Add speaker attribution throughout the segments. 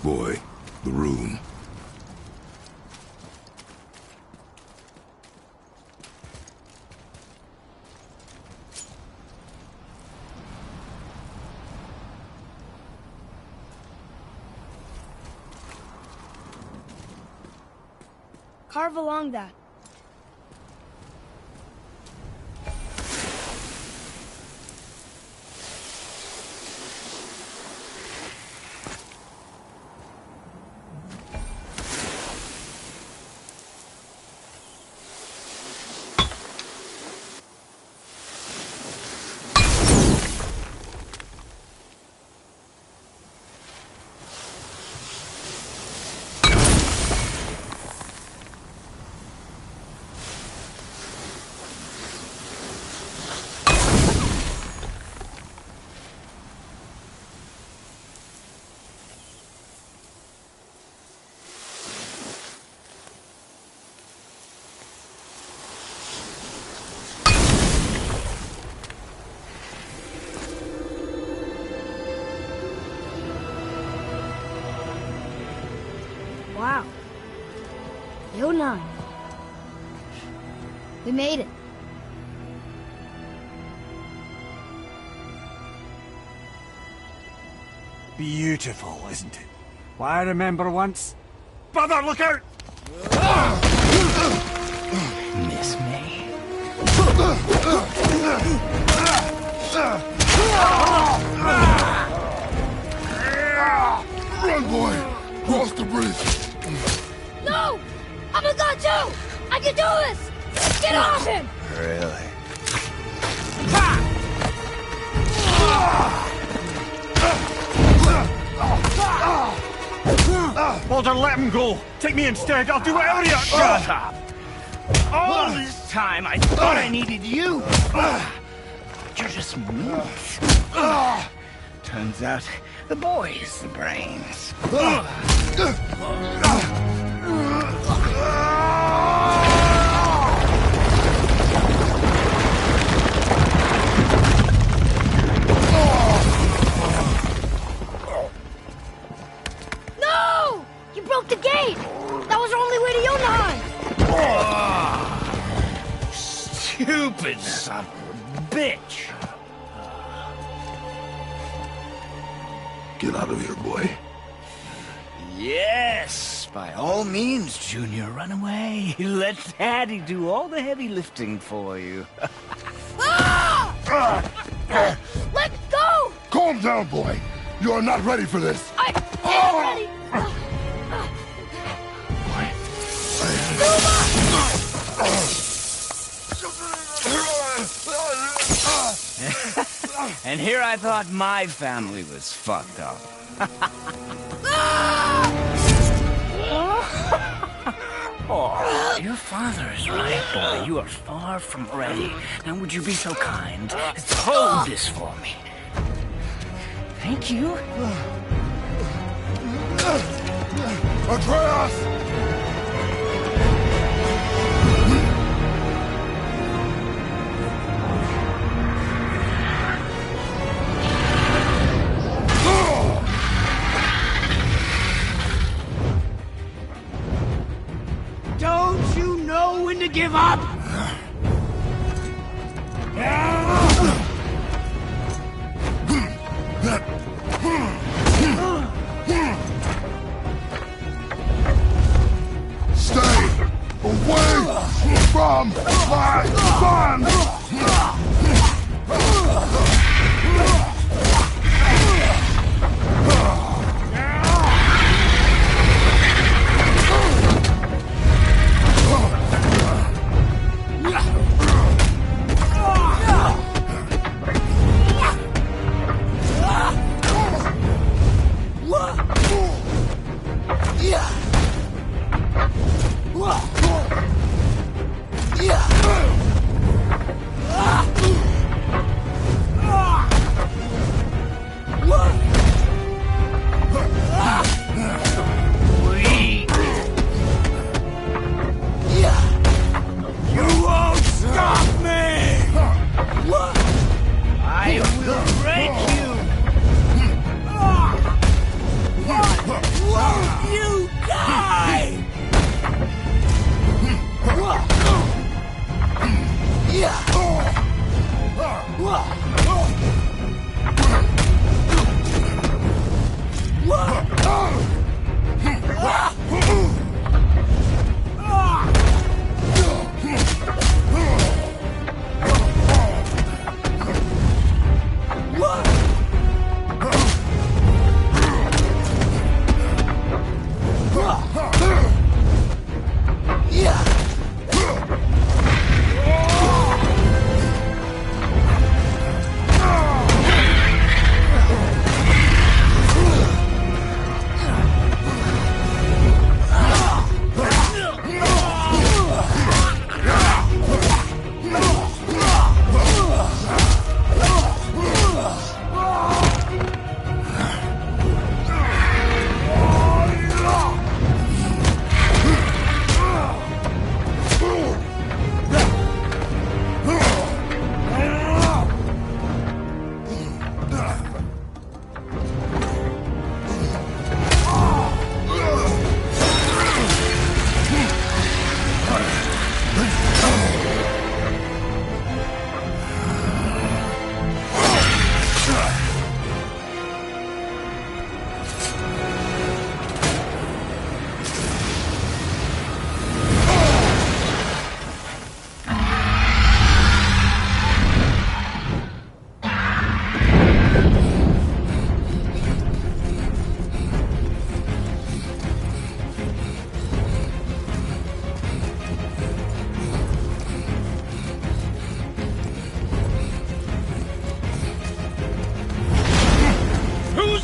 Speaker 1: Boy, the room.
Speaker 2: Carve along that. Wow. Jötunheim. We made it.
Speaker 3: Beautiful, isn't it? Why, I remember once... Brother, look out!
Speaker 4: Miss me?
Speaker 1: Run, boy! Cross the bridge!
Speaker 2: No! I'm a god too! I can do this! Get off him!
Speaker 4: Really?
Speaker 3: Baldur, let him go! Take me instead, I'll do whatever you...
Speaker 4: Shut up! All this time I thought I needed you! But you're just meat. Turns out the boy's the brains.
Speaker 2: No! You broke the gate! That was our only way to Jötunheim!
Speaker 4: Stupid son of a bitch!
Speaker 1: Get out of here, boy.
Speaker 4: Yes, by all means, Junior, run away. Let Daddy do all the heavy lifting for you.
Speaker 2: Ah! Let go!
Speaker 1: Calm down, boy. You are not ready for this.
Speaker 2: I am ready!
Speaker 4: And here I thought my family was fucked up. Oh, your father is right, boy. You are far from ready. Now, would you be so kind as to hold this for me? Thank you.
Speaker 1: Atreus!
Speaker 4: Don't you know when to give up?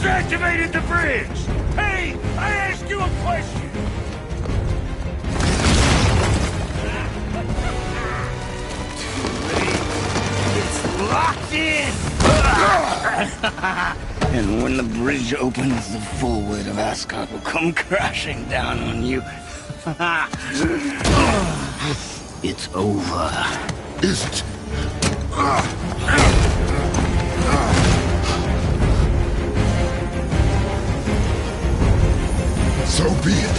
Speaker 3: Activated the bridge! Hey, I asked you a question!
Speaker 4: It's locked in! And when the bridge opens, the full weight of Asgard will come crashing down on you. It's over.
Speaker 1: Is it? So be it.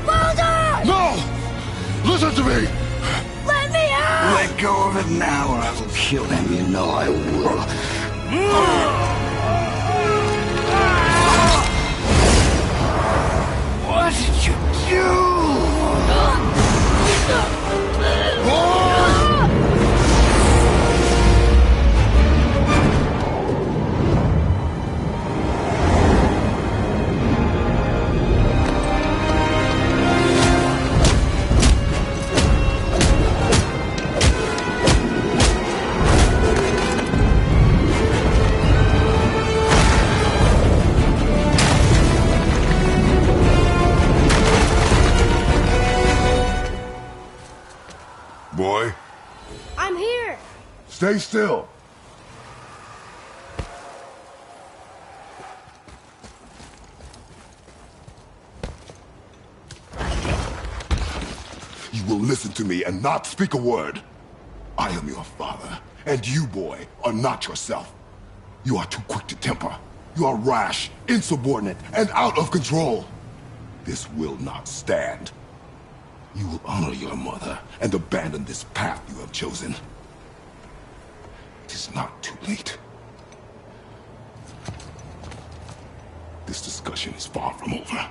Speaker 2: Baldur!
Speaker 1: No! Listen to me!
Speaker 2: Let me out!
Speaker 4: Let go of it now or I will kill him. You know I will. What did you do?
Speaker 1: Boy,
Speaker 2: I'm here!
Speaker 1: stay still. You will listen to me and not speak a word. I am your father, and you, boy, are not yourself. You are too quick to temper. You are rash, insubordinate, and out of control. This will not stand. You will honor your mother and abandon this path you have chosen. It is not too late. This discussion is far from over.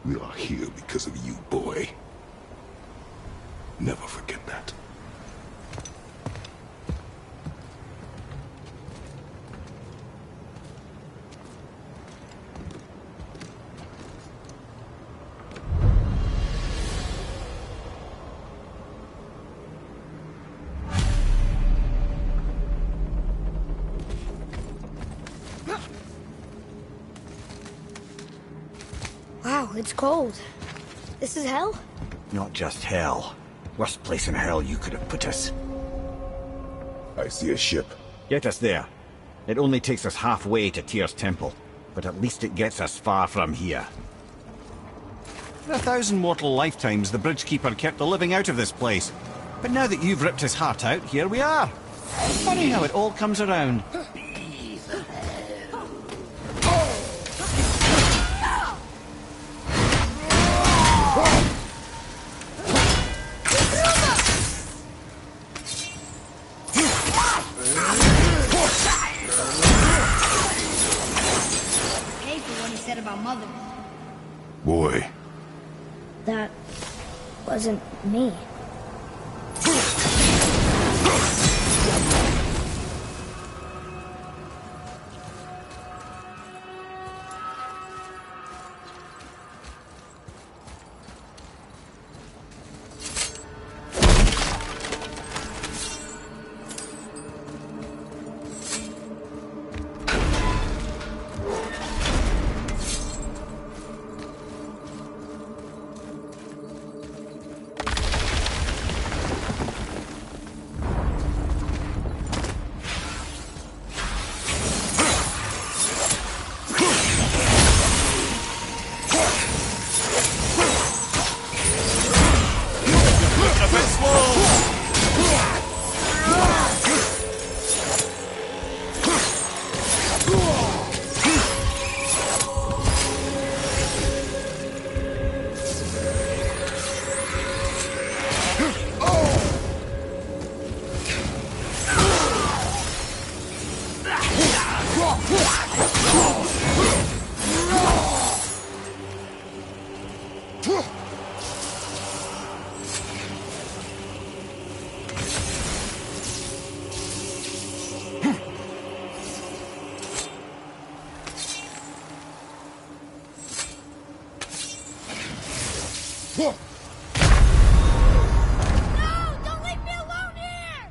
Speaker 1: We are here because of you, boy. Never forget that.
Speaker 2: Wow, it's cold. This is hell?
Speaker 3: Not just hell. Worst place in hell you could have put us.
Speaker 1: I see a ship.
Speaker 3: Get us there. It only takes us halfway to Tyr's temple, but at least it gets us far from here. For 1,000 mortal lifetimes, the Bridgekeeper kept the living out of this place. But now that you've ripped his heart out, here we are. Funny how it all comes around.
Speaker 2: Wasn't me. No! Don't leave me alone here!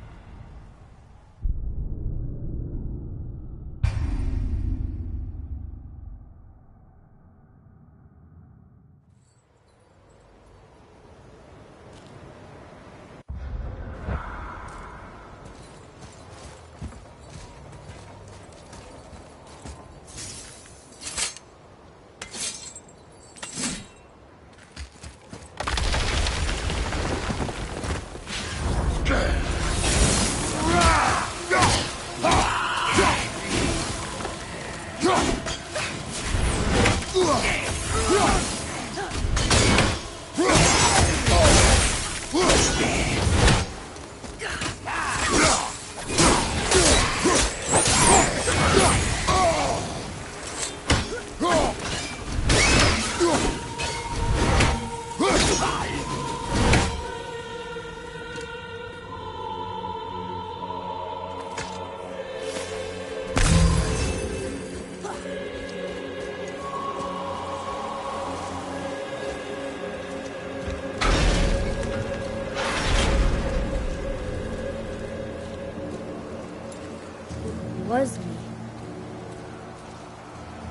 Speaker 2: Was me.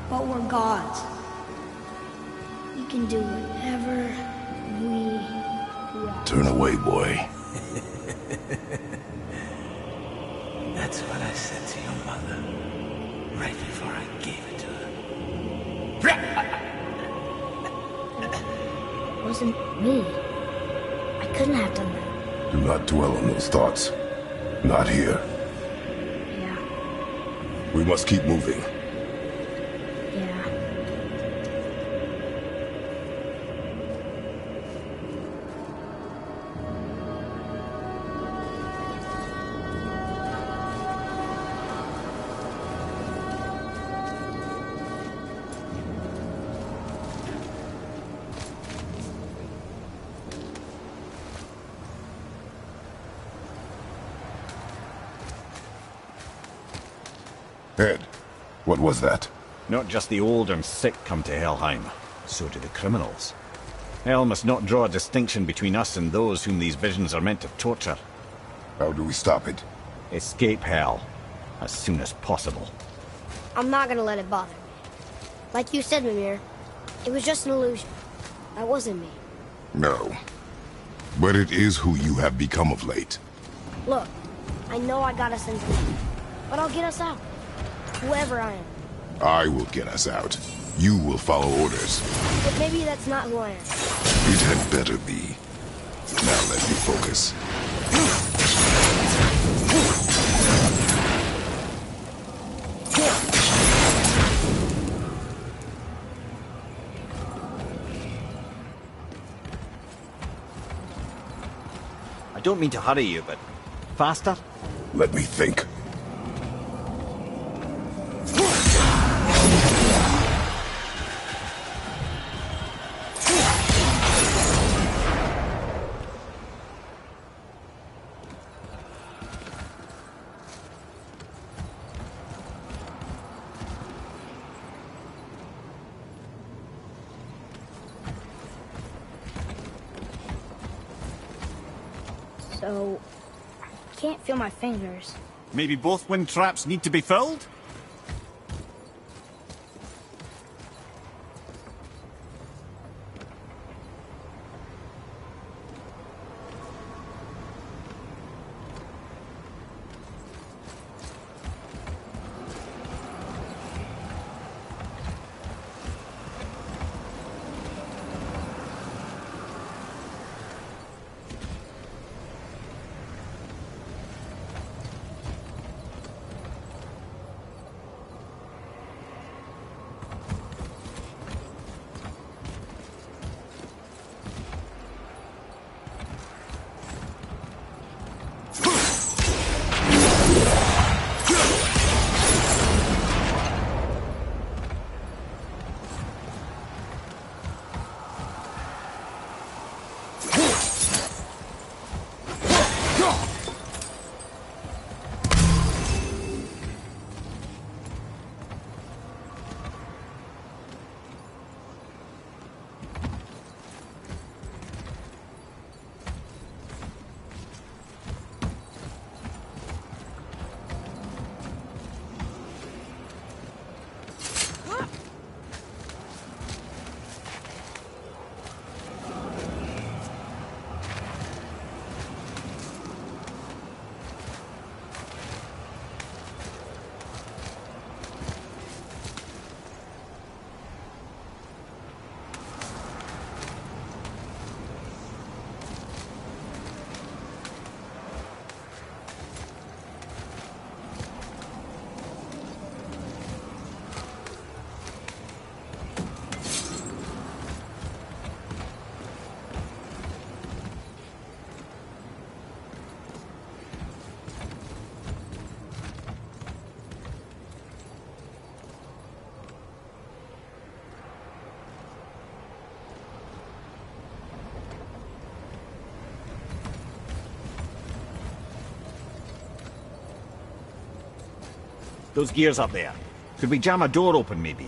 Speaker 2: But we're gods. We can do whatever we want.
Speaker 1: Turn away, boy.
Speaker 4: That's what I said to your mother, right before I gave it to her.
Speaker 2: It wasn't me. I couldn't have done that.
Speaker 1: Do not dwell on those thoughts. Not here.
Speaker 2: Yeah.
Speaker 1: We must keep moving.
Speaker 2: Yeah.
Speaker 1: Ed, what was that?
Speaker 3: Not just the old and sick come to Helheim, so do the criminals. Hell must not draw a distinction between us and those whom these visions are meant to torture.
Speaker 1: How do we stop it?
Speaker 3: Escape Hell, as soon as possible.
Speaker 2: I'm not gonna let it bother me. Like you said, Mímir, it was just an illusion. That wasn't me.
Speaker 1: No. But it is who you have become of late.
Speaker 2: Look, I know I got us in, but I'll get us out. Whoever I am.
Speaker 1: I will get us out. You will follow orders.
Speaker 2: But maybe that's not who I am.
Speaker 1: It had better be. Now let me focus.
Speaker 3: I don't mean to hurry you, but faster?
Speaker 1: Let me think.
Speaker 2: so I can't feel my fingers.
Speaker 3: Maybe both wind traps need to be filled? Those gears up there. Could we jam a door open, maybe?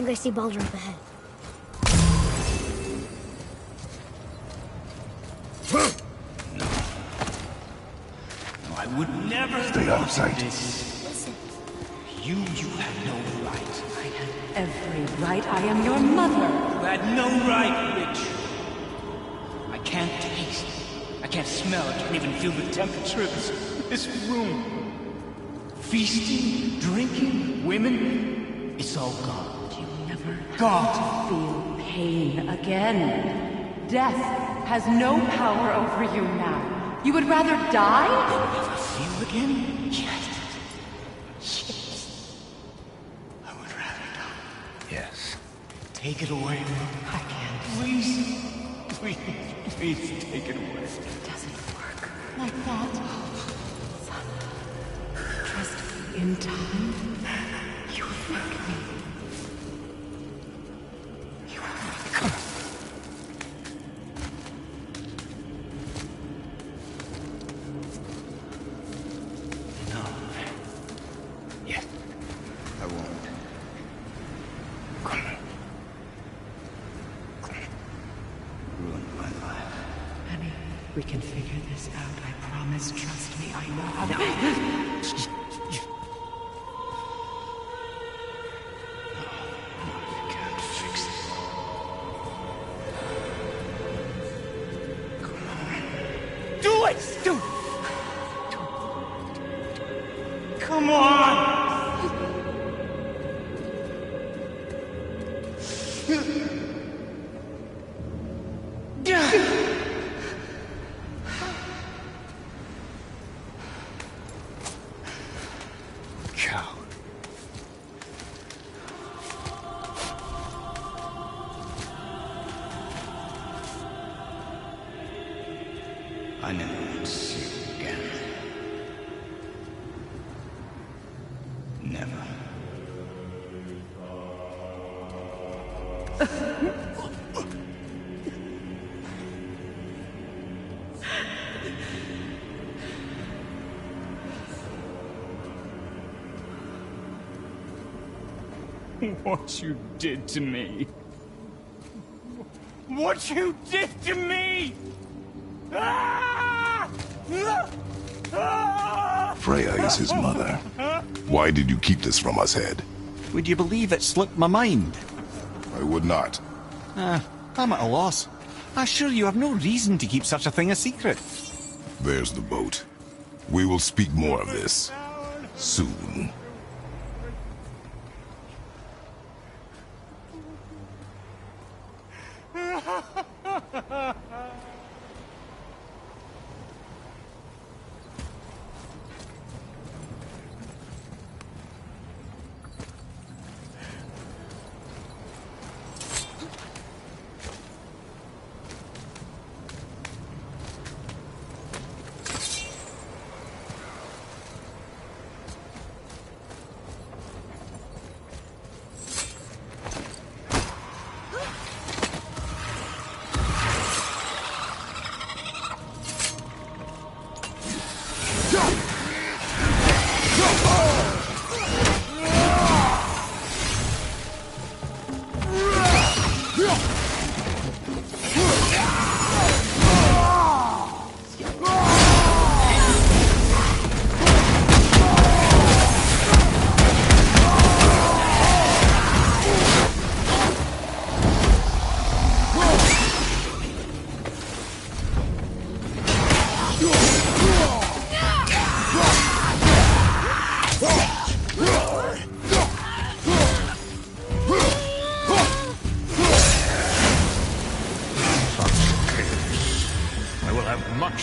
Speaker 2: I see Baldur up ahead.
Speaker 4: No, I would never
Speaker 1: Stay out of sight.
Speaker 2: Listen.
Speaker 4: You had no right.
Speaker 5: I had every right. I am your mother.
Speaker 4: You had no right, witch. I can't taste. I can't smell. I can't even feel the temperature of this room. Feasting, drinking, women. It's all gone.
Speaker 5: You never
Speaker 4: God.
Speaker 5: feel pain again. Death has no power over you now. You would rather die?
Speaker 4: Never feel again? Yes. I would rather die. Yes. Take it away.
Speaker 5: I can't.
Speaker 4: Please. Please take it away.
Speaker 5: It doesn't work like that. Son, trust me in time. You will thank me. You will thank me.
Speaker 4: No. Yes. I won't. Come on. Ruin my life.
Speaker 5: Honey, we can figure this out. I promise. Trust me. I know how to.
Speaker 4: You can't fix it. Come on. Do it! Come on! Coward. I never want to see you again. Never. What you did to me. What you did to me! Ah! Ah!
Speaker 1: Freya is his mother. Why did you keep this from us, Head?
Speaker 3: Would you believe it slipped my mind?
Speaker 1: I would not.
Speaker 3: I'm at a loss. I assure you have no reason to keep such a thing a secret.
Speaker 1: There's the boat. We will speak more of this soon.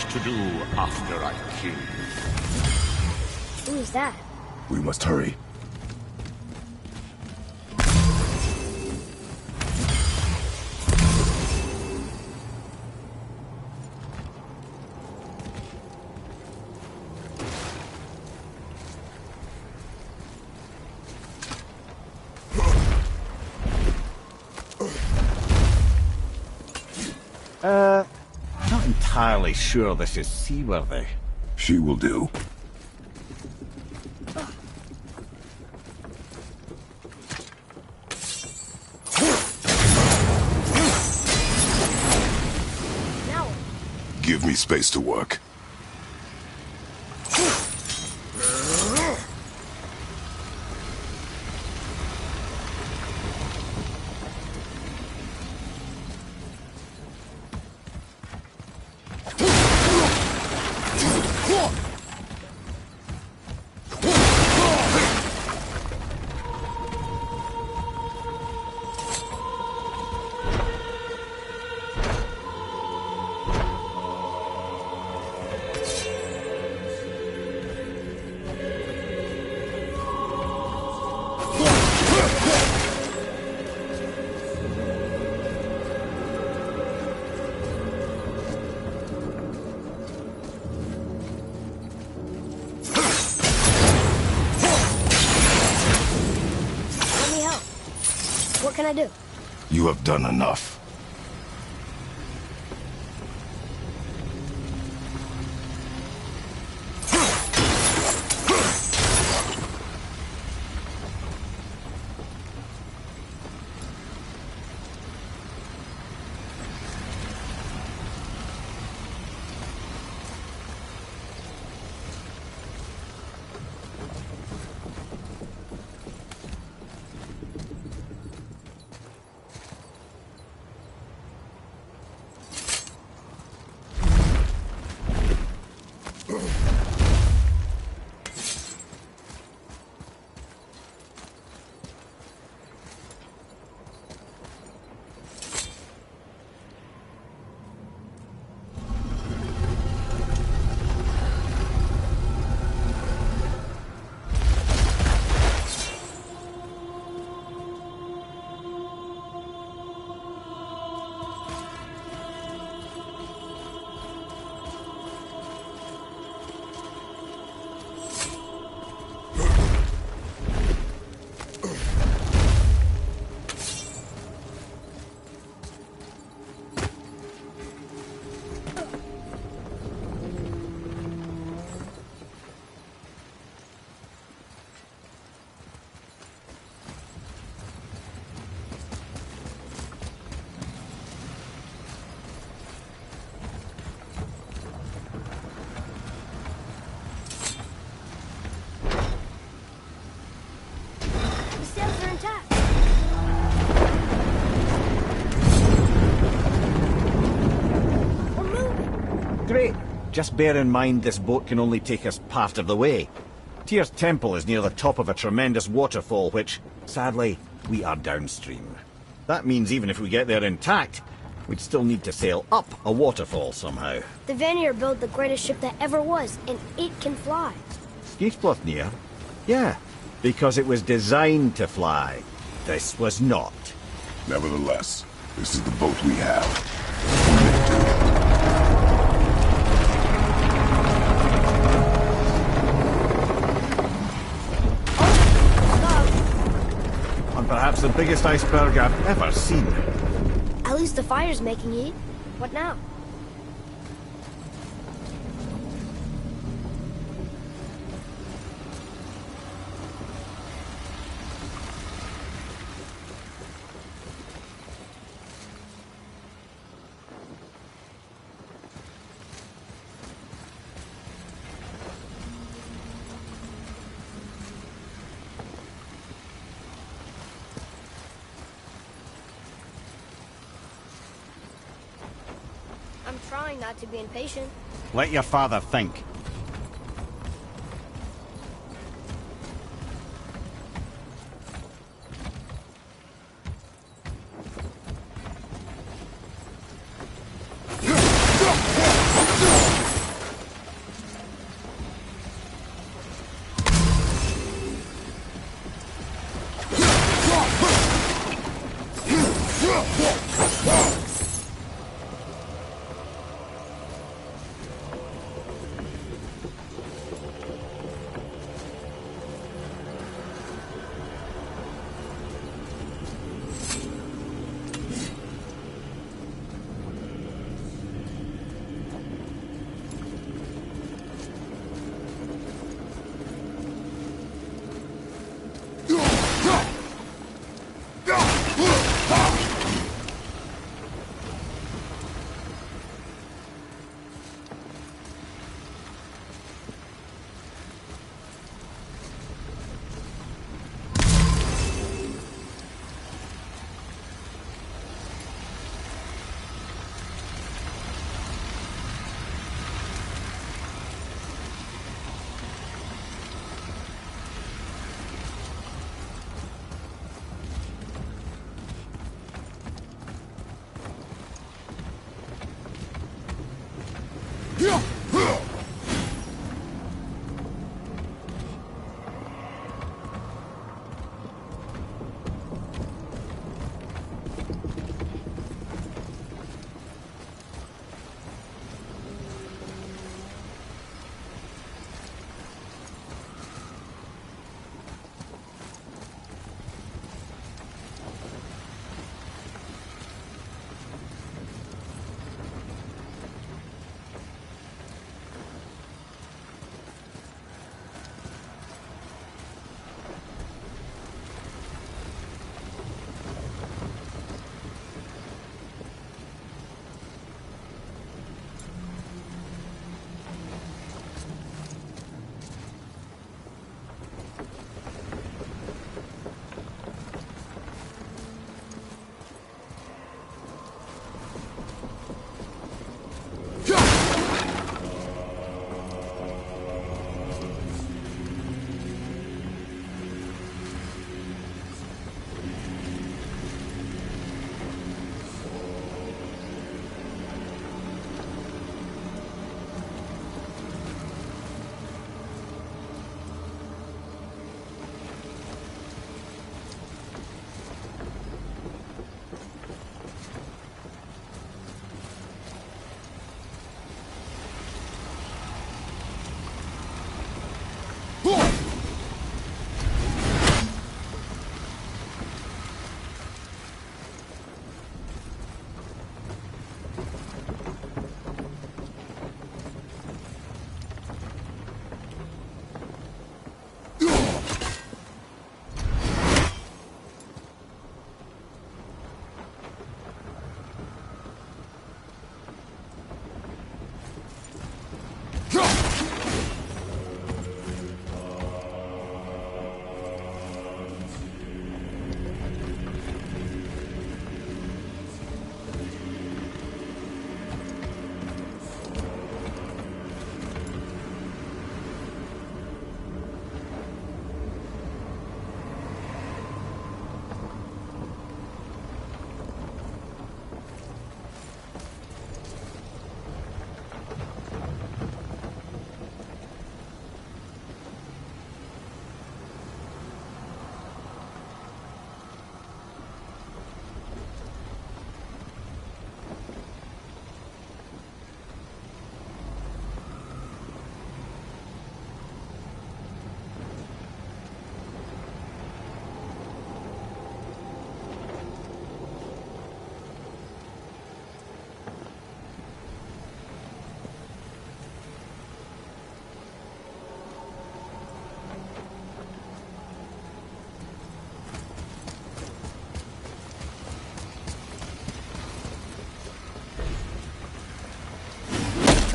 Speaker 6: To do after I kill.
Speaker 2: Who is that?
Speaker 1: We must hurry.
Speaker 3: Not entirely sure this is seaworthy.
Speaker 1: She will do. Give me space to work.
Speaker 2: What can I do?
Speaker 1: You have done enough.
Speaker 3: Great. Just bear in mind this boat can only take us part of the way. Tyr's temple is near the top of a tremendous waterfall which, sadly, we are downstream. That means even if we get there intact, we'd still need to sail up a waterfall somehow.
Speaker 2: The Vanir built the greatest ship that ever was, and it can fly.
Speaker 3: Skifsbotnir? Yeah, because it was designed to fly. This was not.
Speaker 1: Nevertheless, this is the boat we have.
Speaker 3: On perhaps the biggest iceberg I've ever seen.
Speaker 2: At least the fire's making heat. What now? I'm trying not to be impatient.
Speaker 3: Let your father think.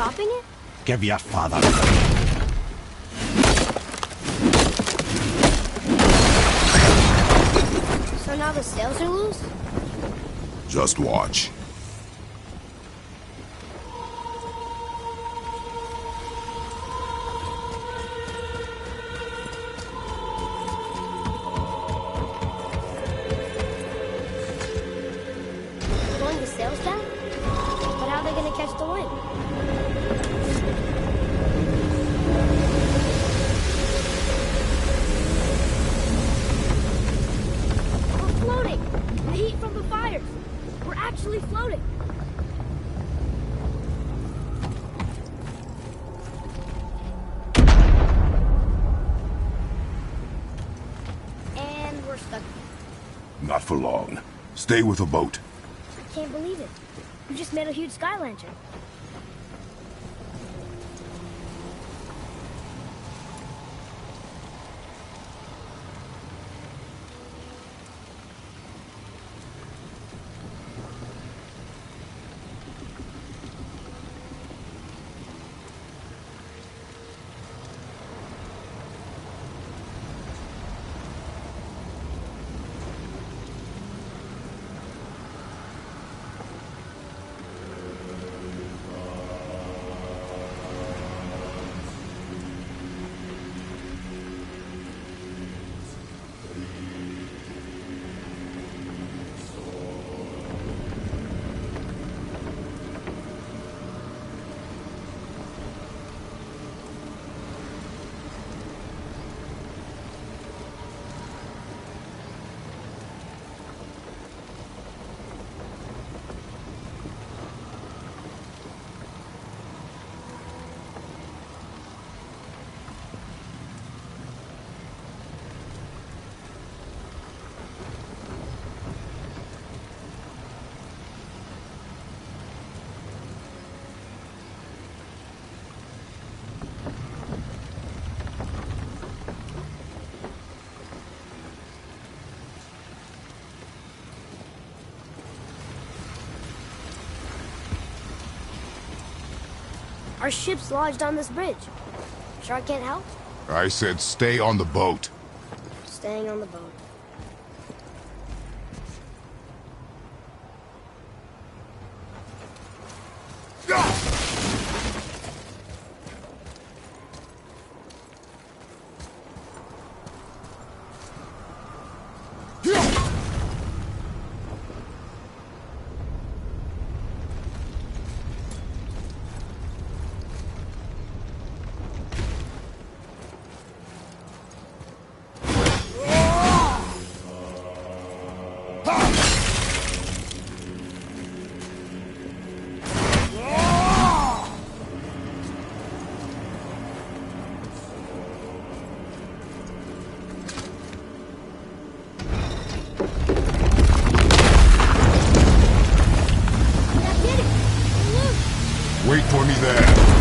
Speaker 2: Chopping it?
Speaker 3: Give your father.
Speaker 2: So now the sails are loose?
Speaker 1: Just watch.
Speaker 2: Pulling the sails down? But how are they gonna catch the wind? We're floating! The heat from the fires! We're actually floating! And we're stuck.
Speaker 1: Not for long. Stay with the boat.
Speaker 2: I can't believe it. You just made a huge sky lantern. Our ship's lodged on this bridge. Sure I can't help?
Speaker 1: I said stay on the boat.
Speaker 2: Staying on the boat.
Speaker 1: Wait for me there.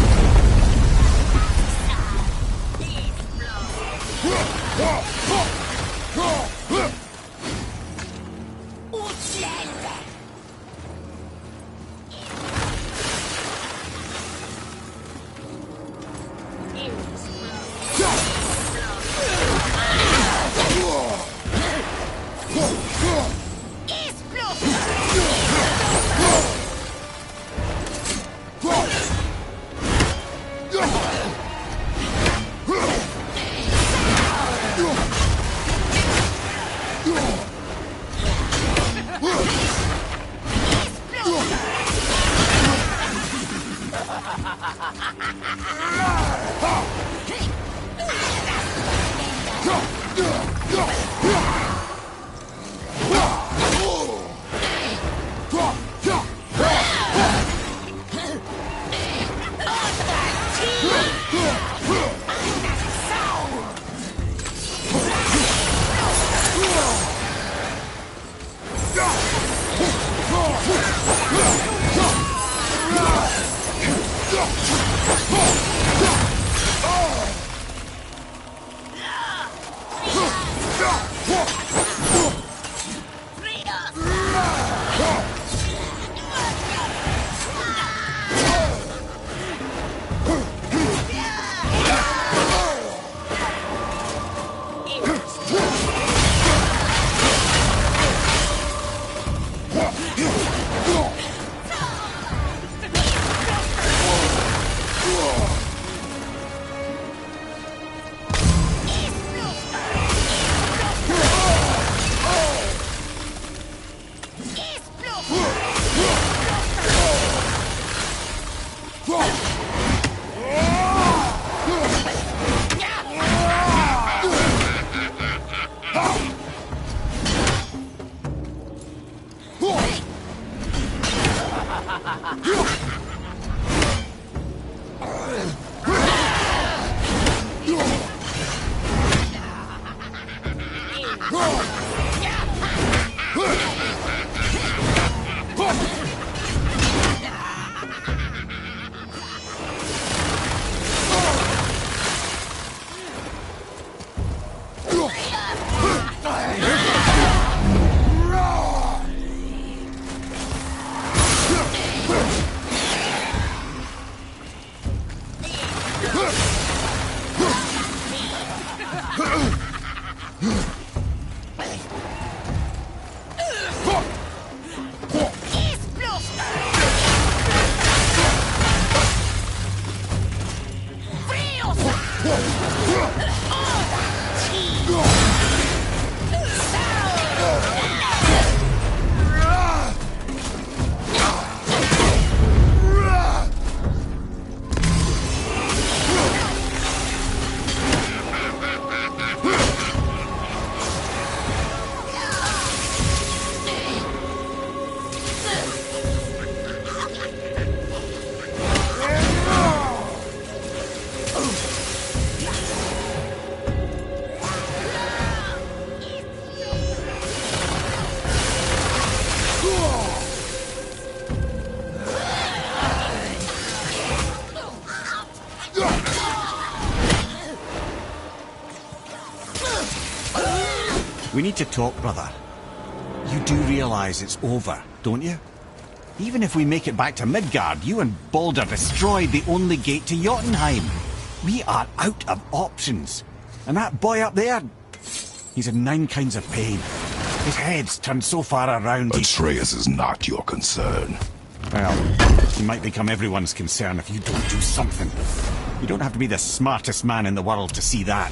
Speaker 3: We need to talk, brother. You do realize it's over, don't you? Even if we make it back to Midgard, you and Baldur destroyed the only gate to Jötunheim. We are out of options. And that boy up there, he's in 9 kinds of pain. His head's turned so far around
Speaker 1: Atreus is not your concern.
Speaker 3: Well, he might become everyone's concern if you don't do something. You don't have to be the smartest man in the world to see that.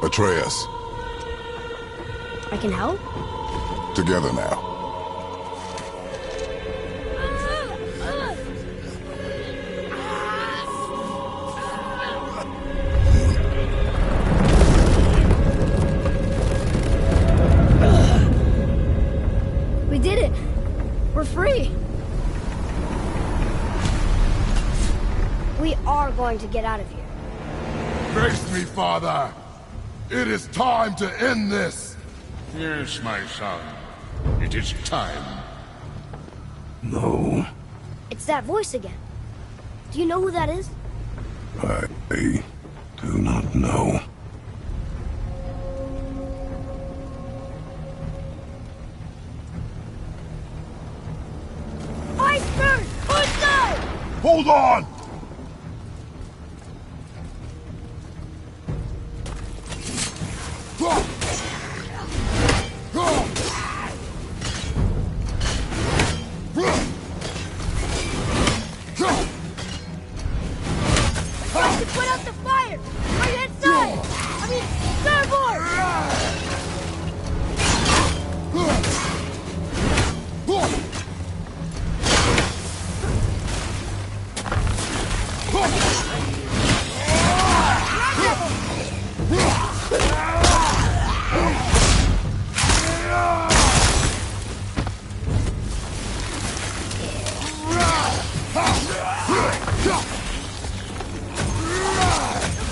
Speaker 1: Atreus.
Speaker 2: I can help?
Speaker 1: Together now.
Speaker 2: We did it! We're free! we are going to get out of here.
Speaker 1: Face me, father! It is time to end this!
Speaker 6: Yes, my son. It is time.
Speaker 1: No,
Speaker 2: It's that voice again. Do you know who that is?
Speaker 1: I do not know.
Speaker 2: Iceberg! Inside!
Speaker 1: Hold on!
Speaker 2: Trying to put out the fire! Right hand side! I mean, starboard!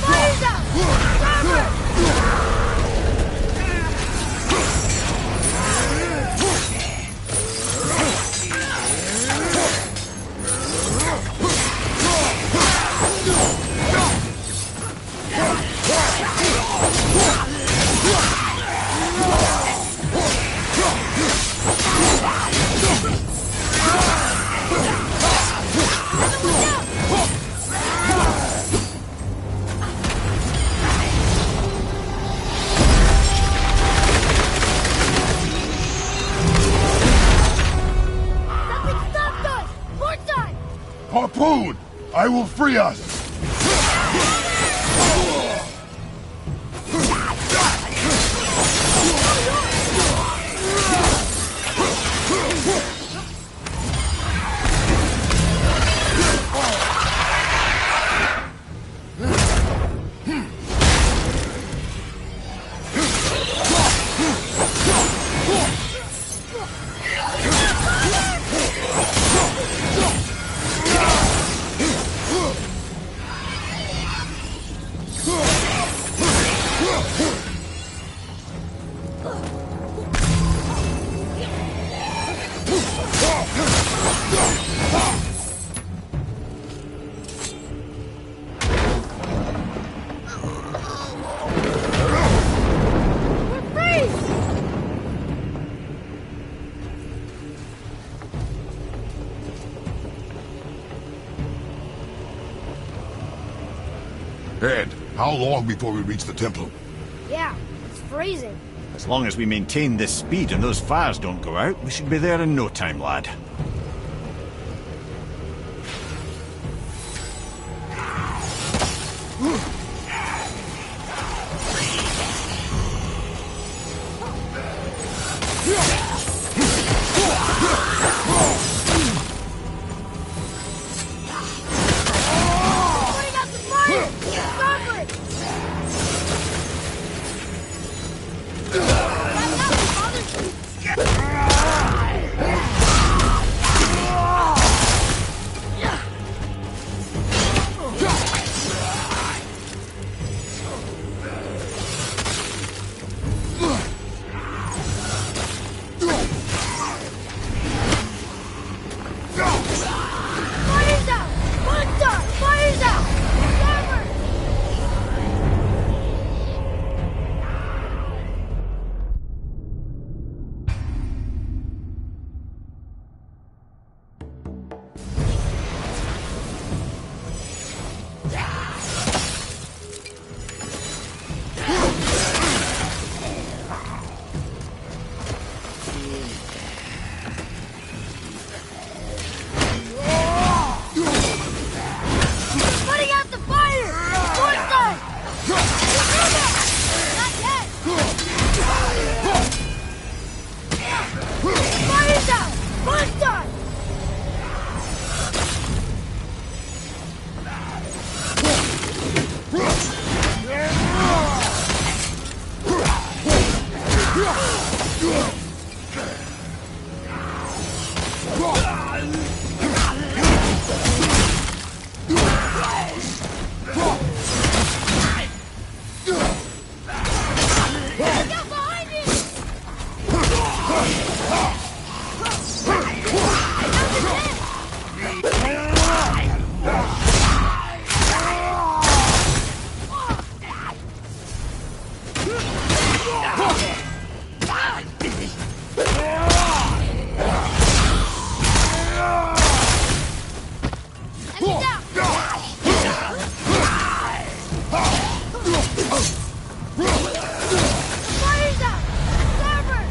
Speaker 2: Fire's out! Starboard! Something stopped us! Port side!
Speaker 1: Harpoon! I will free us!
Speaker 2: We're free!
Speaker 1: Ed, how long before we reach the temple?
Speaker 2: Yeah, it's freezing.
Speaker 3: As long as we maintain this speed and those fires don't go out, we should be there in no time, lad.
Speaker 2: Putting out the fire! Starboard! Back up, father! Fire's out! Starboard!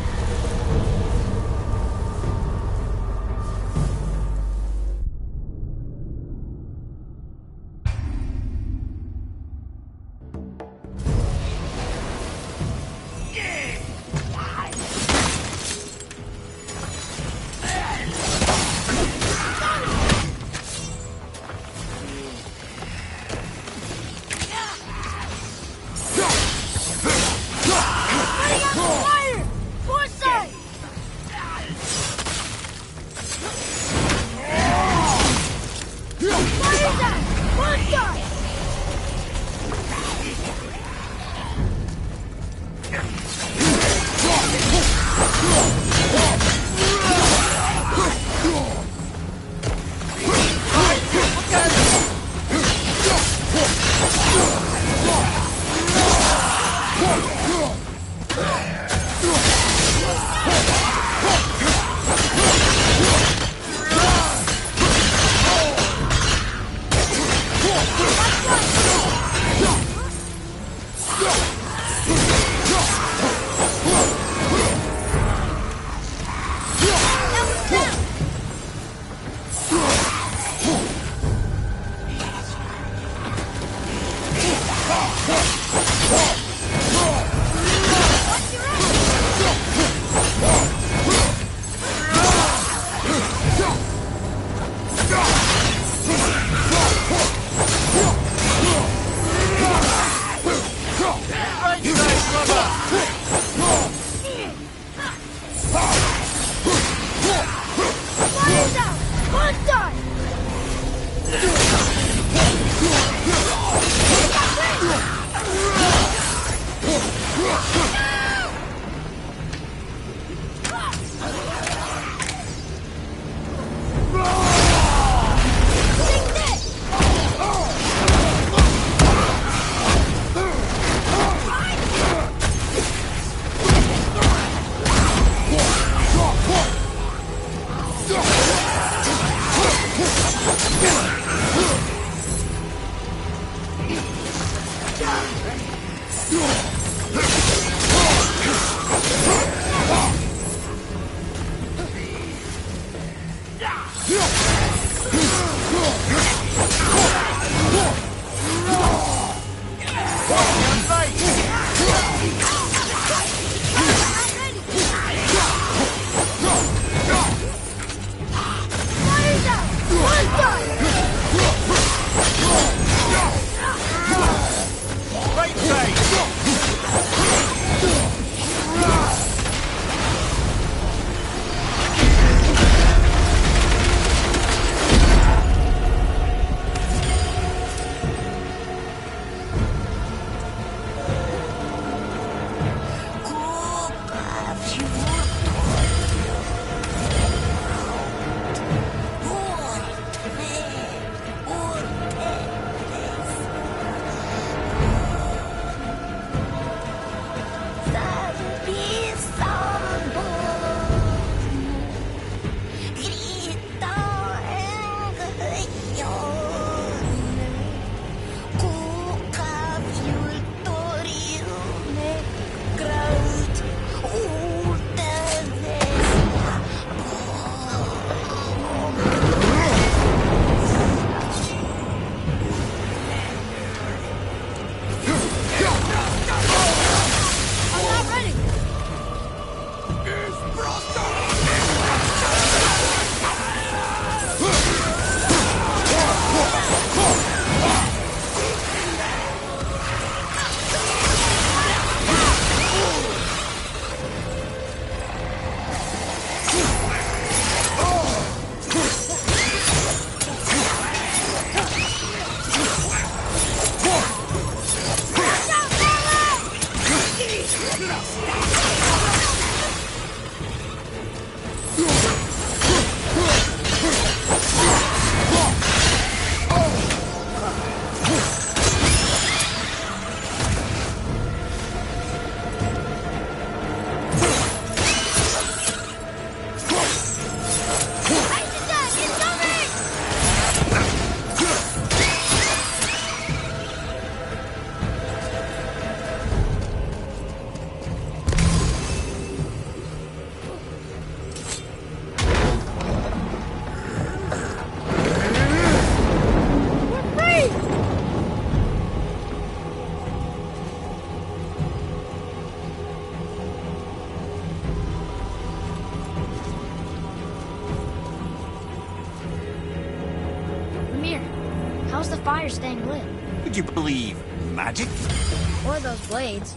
Speaker 2: Fire! Foresight! Fire's out! Foresight! How's the fire staying lit?
Speaker 3: Would you believe magic?
Speaker 2: Or those blades?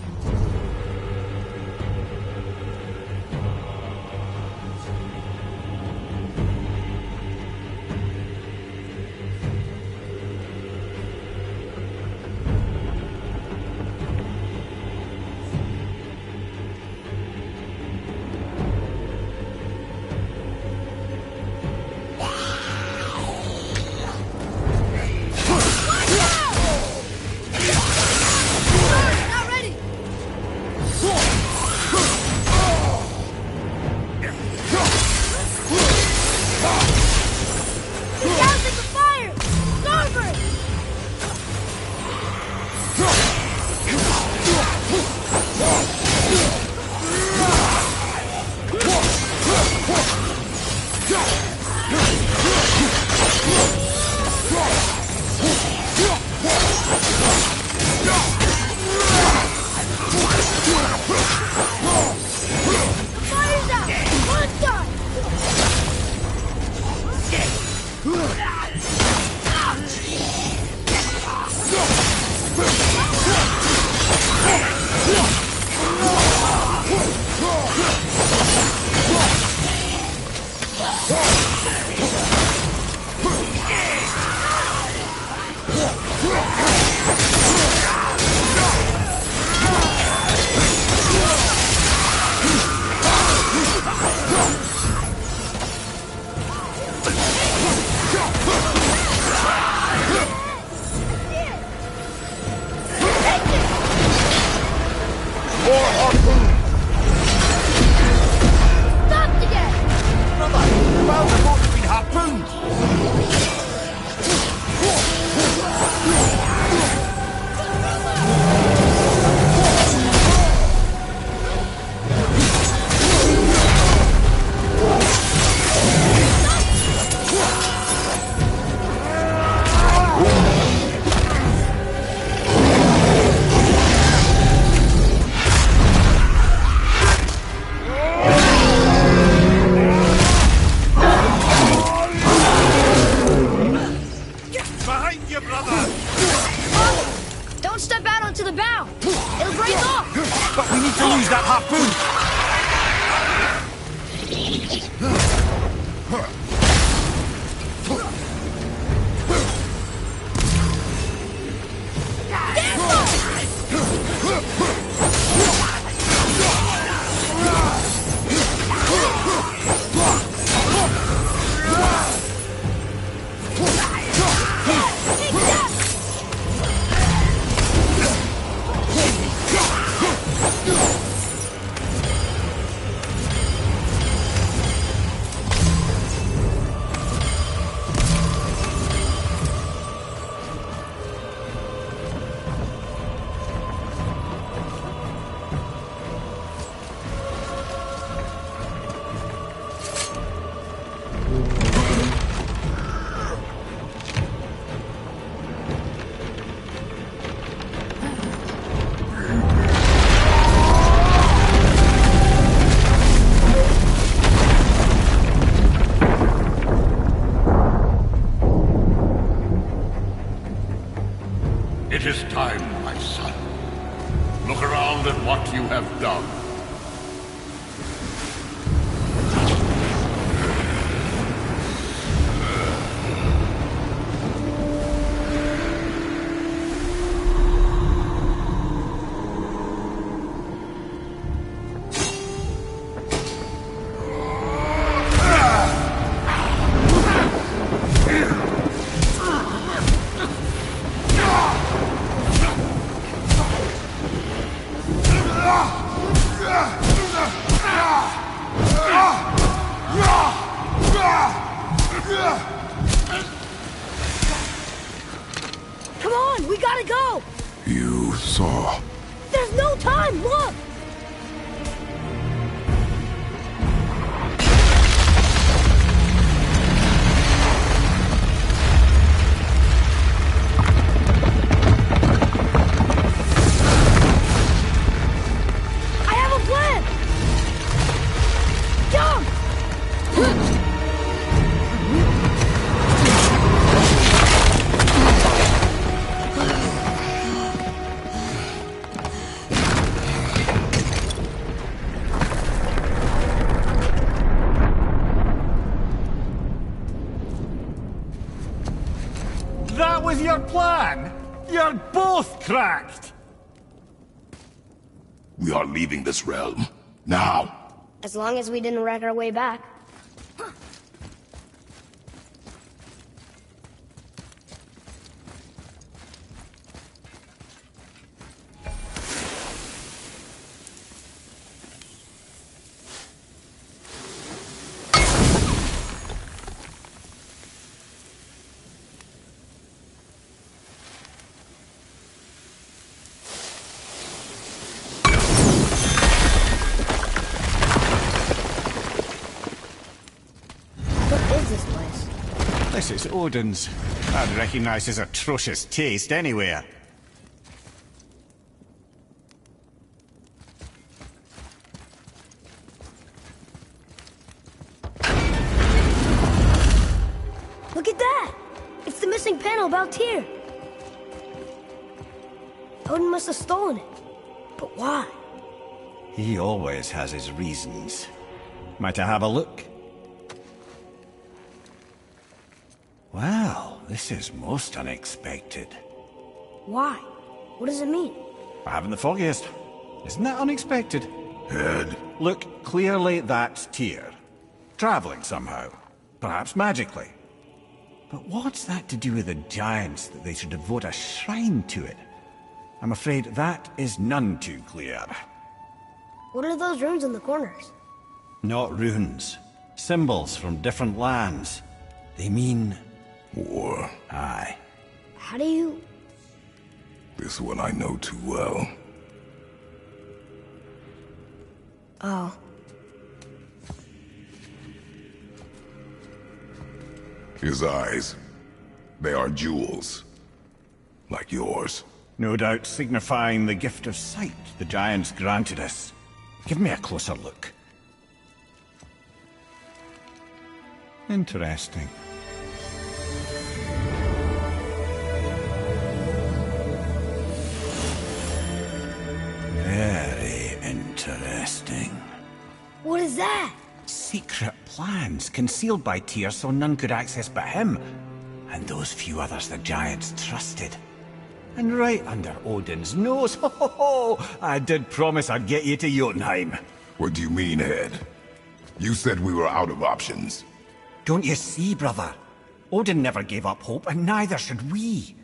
Speaker 6: It is time, my son. Look around at what you have done.
Speaker 2: Come on, we gotta go!
Speaker 1: You saw.
Speaker 2: There's no time, look! I have a plan! Jump!
Speaker 3: That was your plan? You're both cracked!
Speaker 1: We are leaving this realm. Now.
Speaker 2: As long as we didn't wreck our way back.
Speaker 3: This is Odin's. I'd recognize his atrocious taste anywhere.
Speaker 2: Look at that! It's the missing panel about here. Odin must have stolen it. But why?
Speaker 3: He always has his reasons. Might I have a look? Well, this is most unexpected.
Speaker 2: Why? What does it mean?
Speaker 3: I haven't the foggiest. Isn't that unexpected?
Speaker 1: Head.
Speaker 3: Look, clearly that's Tyr. Traveling somehow. Perhaps magically. But what's that to do with the giants that they should devote a shrine to it? I'm afraid that is none too clear.
Speaker 2: What are those runes in the corners?
Speaker 3: Not runes. Symbols from different lands. They mean...
Speaker 1: War.
Speaker 3: Aye.
Speaker 2: How do you...
Speaker 1: This one I know too well.
Speaker 2: Oh.
Speaker 1: His eyes. They are jewels. Like yours.
Speaker 3: No doubt signifying the gift of sight the giants granted us. Give me a closer look. Interesting. Very interesting.
Speaker 2: What is that?
Speaker 3: Secret plans concealed by Tyr so none could access but him, and those few others the giants trusted. And right under Odin's nose, ho ho ho! I did promise I'd get you to Jötunheim.
Speaker 1: What do you mean, Head? You said we were out of options.
Speaker 3: Don't you see, brother? Odin never gave up hope, and neither should we.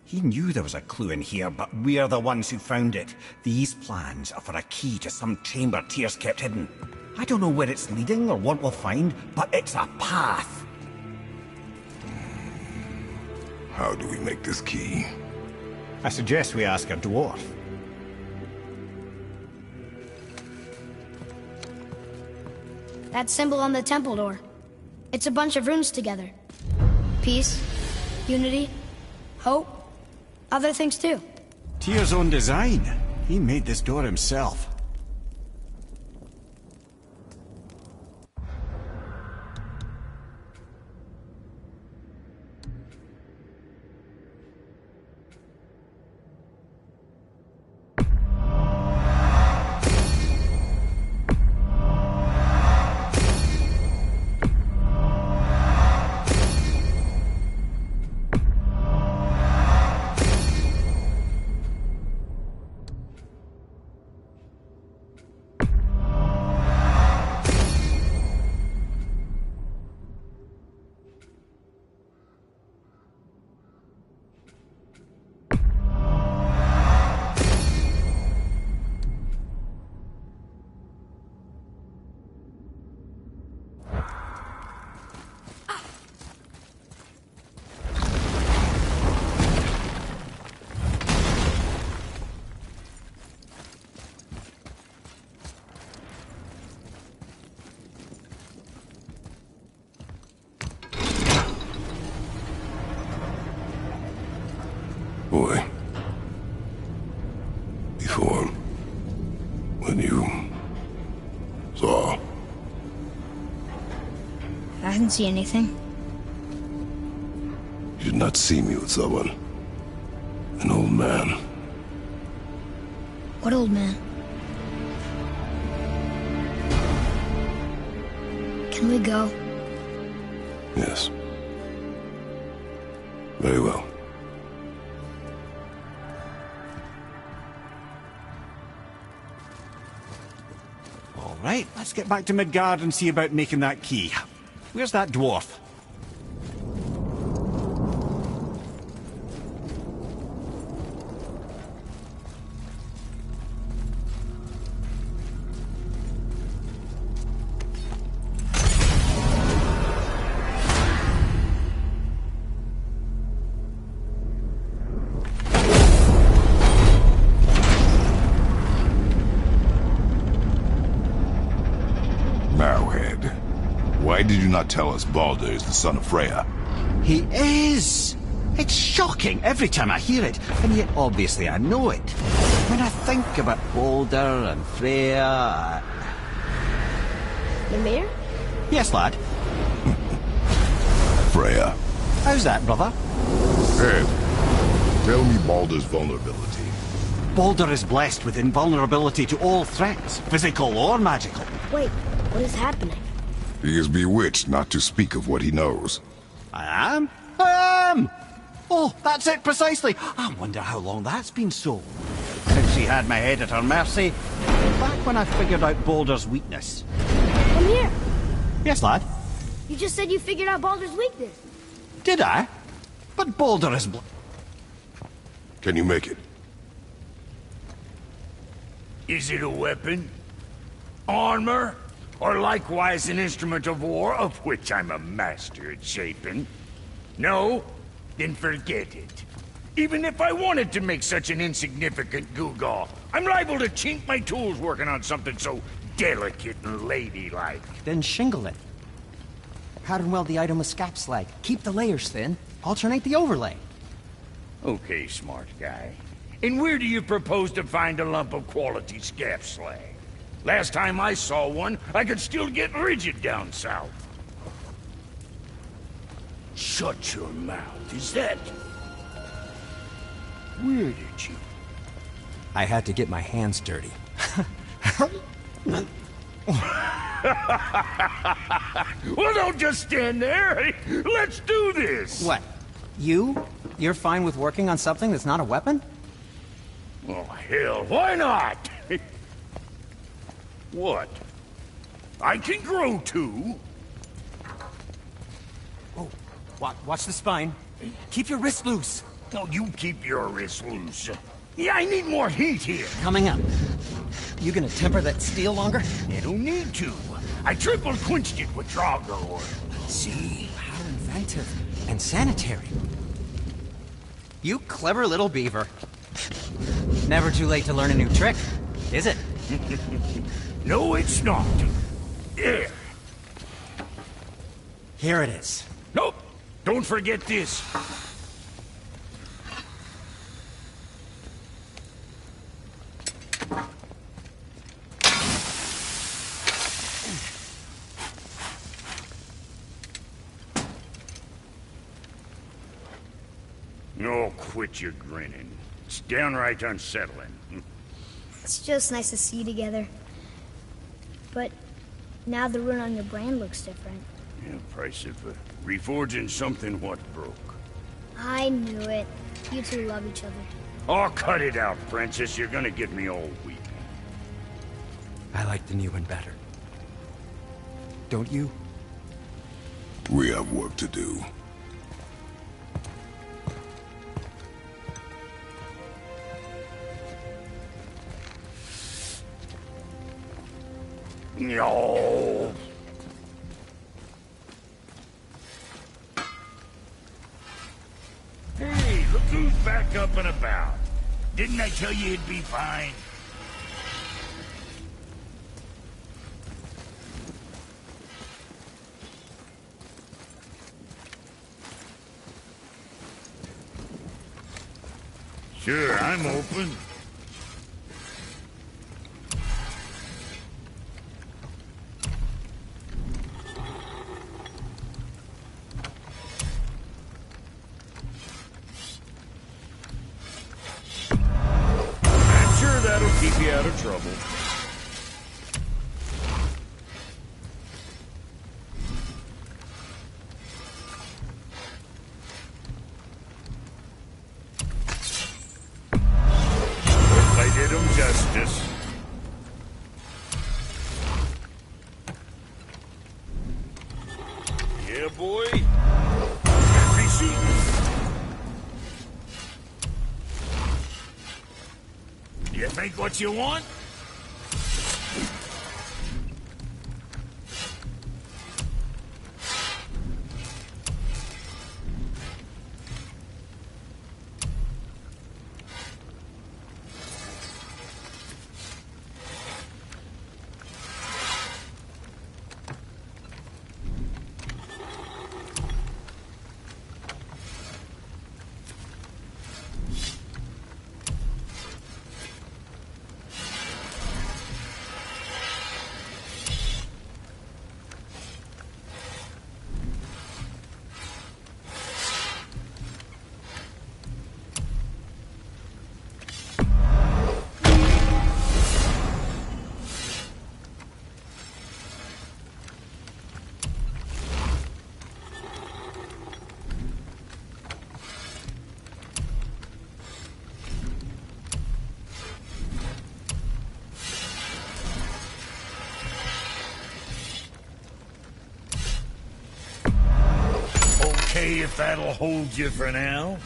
Speaker 3: He knew there was a clue in here, but we're the ones who found it. These plans are for a key to some chamber Tyr's kept hidden. I don't know where it's leading or what we'll find, but it's a path.
Speaker 1: How do we make this key?
Speaker 3: I suggest we ask a dwarf.
Speaker 2: That symbol on the temple door. It's a bunch of runes together. Peace, unity, hope, other things too.
Speaker 3: Tyr's own design. He made this door himself.
Speaker 1: Boy. Before... when you... saw...
Speaker 2: I didn't see anything.
Speaker 1: You did not see me with someone. An old man.
Speaker 2: What old man? Can we go?
Speaker 1: Yes. Very well.
Speaker 3: Right, let's get back to Midgard and see about making that key. Where's that dwarf?
Speaker 1: Why did you not tell us Baldur is the son of Freya?
Speaker 3: He is! It's shocking every time I hear it, and yet obviously I know it. When I think about Baldur and Freya...
Speaker 2: Mímir?
Speaker 3: Yes, lad.
Speaker 1: Freya.
Speaker 3: How's that, brother?
Speaker 1: Ed, tell me Baldur's vulnerability.
Speaker 3: Baldur is blessed with invulnerability to all threats, physical or magical.
Speaker 2: Wait, what is happening?
Speaker 1: He is bewitched not to speak of what he knows.
Speaker 3: I am? I am! Oh, that's it precisely. I wonder how long that's been so. Since she had my head at her mercy. Back when I figured out Baldur's weakness.
Speaker 2: Come here.
Speaker 3: Yes, lad?
Speaker 2: You just said you figured out Baldur's weakness.
Speaker 3: Did I? But Baldur is
Speaker 1: Can you make it?
Speaker 4: Is it a weapon? Armor? Or likewise an instrument of war, of which I'm a master at shaping? No? Then forget it. Even if I wanted to make such an insignificant gewgaw, I'm liable to chink my tools working on something so delicate and ladylike.
Speaker 7: Then shingle it. Pattern weld the item with scap slag. Keep the layers thin. Alternate the overlay.
Speaker 4: Okay, smart guy. And where do you propose to find a lump of quality scap slag? Last time I saw one, I could still get rigid down south. Shut your mouth, is that... Where did you...
Speaker 7: I had to get my hands dirty.
Speaker 4: Well, don't just stand there. Let's do this.
Speaker 7: What? You're fine with working on something that's not a weapon?
Speaker 4: Oh, hell, why not? What? I can grow too.
Speaker 7: Oh, watch the spine. Keep your wrist loose.
Speaker 4: No, you keep your wrist loose. Yeah, I need more heat here.
Speaker 7: Coming up. You gonna temper that steel longer?
Speaker 4: You don't need to. I triple quenched it with Draugr.
Speaker 7: See? How inventive. And sanitary. You clever little beaver. Never too late to learn a new trick, is it?
Speaker 4: No, it's not. There.
Speaker 7: Here it is.
Speaker 4: Nope. Don't forget this. Oh, quit your grinning. It's downright unsettling.
Speaker 2: It's just nice to see you together. But now the rune on your brain looks different.
Speaker 4: Yeah, price of reforging something what broke.
Speaker 2: I knew it. You two love each other.
Speaker 4: Oh, cut it out, Princess. You're gonna get me all weak.
Speaker 7: I like the new one better. Don't you?
Speaker 1: We have work to do.
Speaker 4: No. Hey, look who's back up and about. Didn't I tell you it'd be fine? Sure, I'm open. That'll keep you out of trouble. Hope I did him justice.
Speaker 6: You think what you want? Okay, if that'll hold you for now.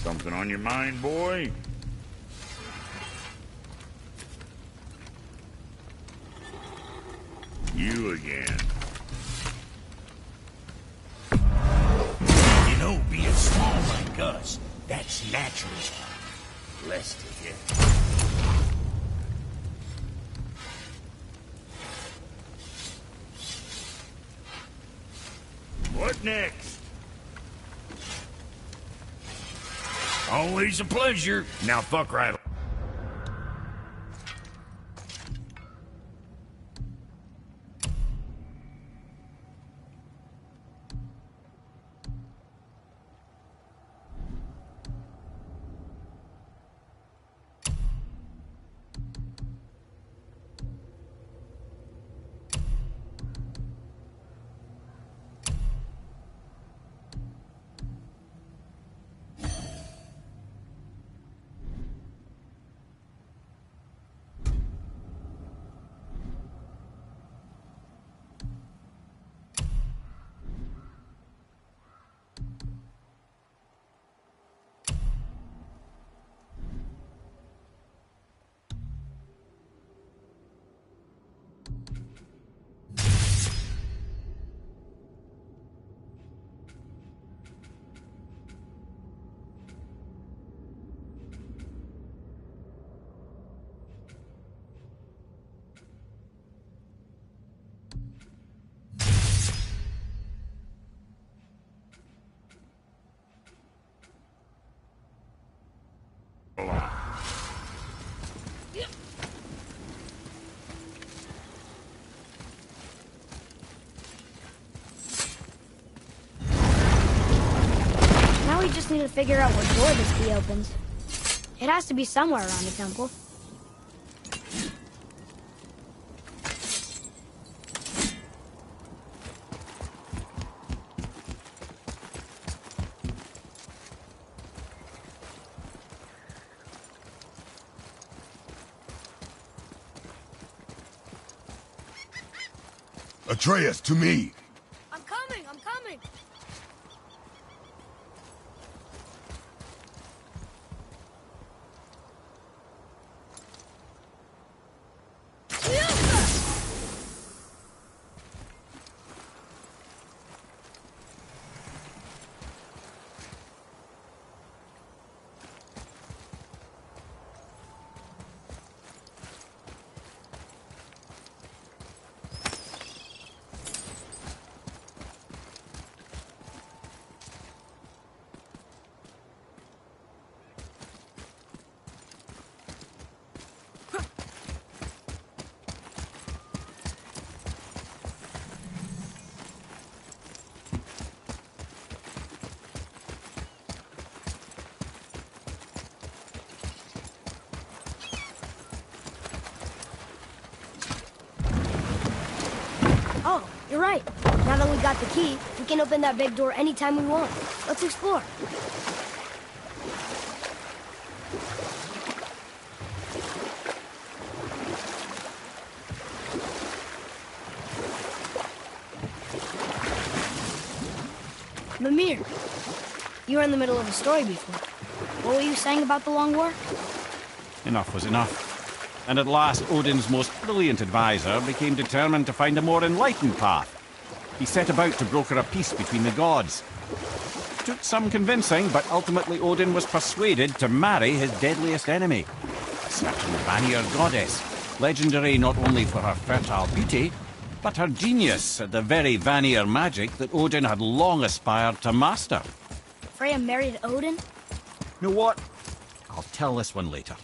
Speaker 6: Something on your mind, boy? You again. You know, being small like us, that's natural. Blessed to get. What next? Always a pleasure. Now fuck right.
Speaker 2: Now we just need to figure out what door this key opens. It has to be somewhere around the temple.
Speaker 1: Atreus, to me!
Speaker 2: I'm coming! I'm coming! You're right. Now that we got the key, we can open that big door anytime we want. Let's explore. Mímir, you were in the middle of a story before. What were you saying about the Long War?
Speaker 3: Enough was enough. And at last, Odin's most brilliant advisor became determined to find a more enlightened path. He set about to broker a peace between the gods. Took some convincing, but ultimately Odin was persuaded to marry his deadliest enemy, a certain Vanir goddess, legendary not only for her fertile beauty, but her genius at the very Vanir magic that Odin had long aspired to master.
Speaker 2: Freya married Odin?
Speaker 3: You know what? I'll tell this one later.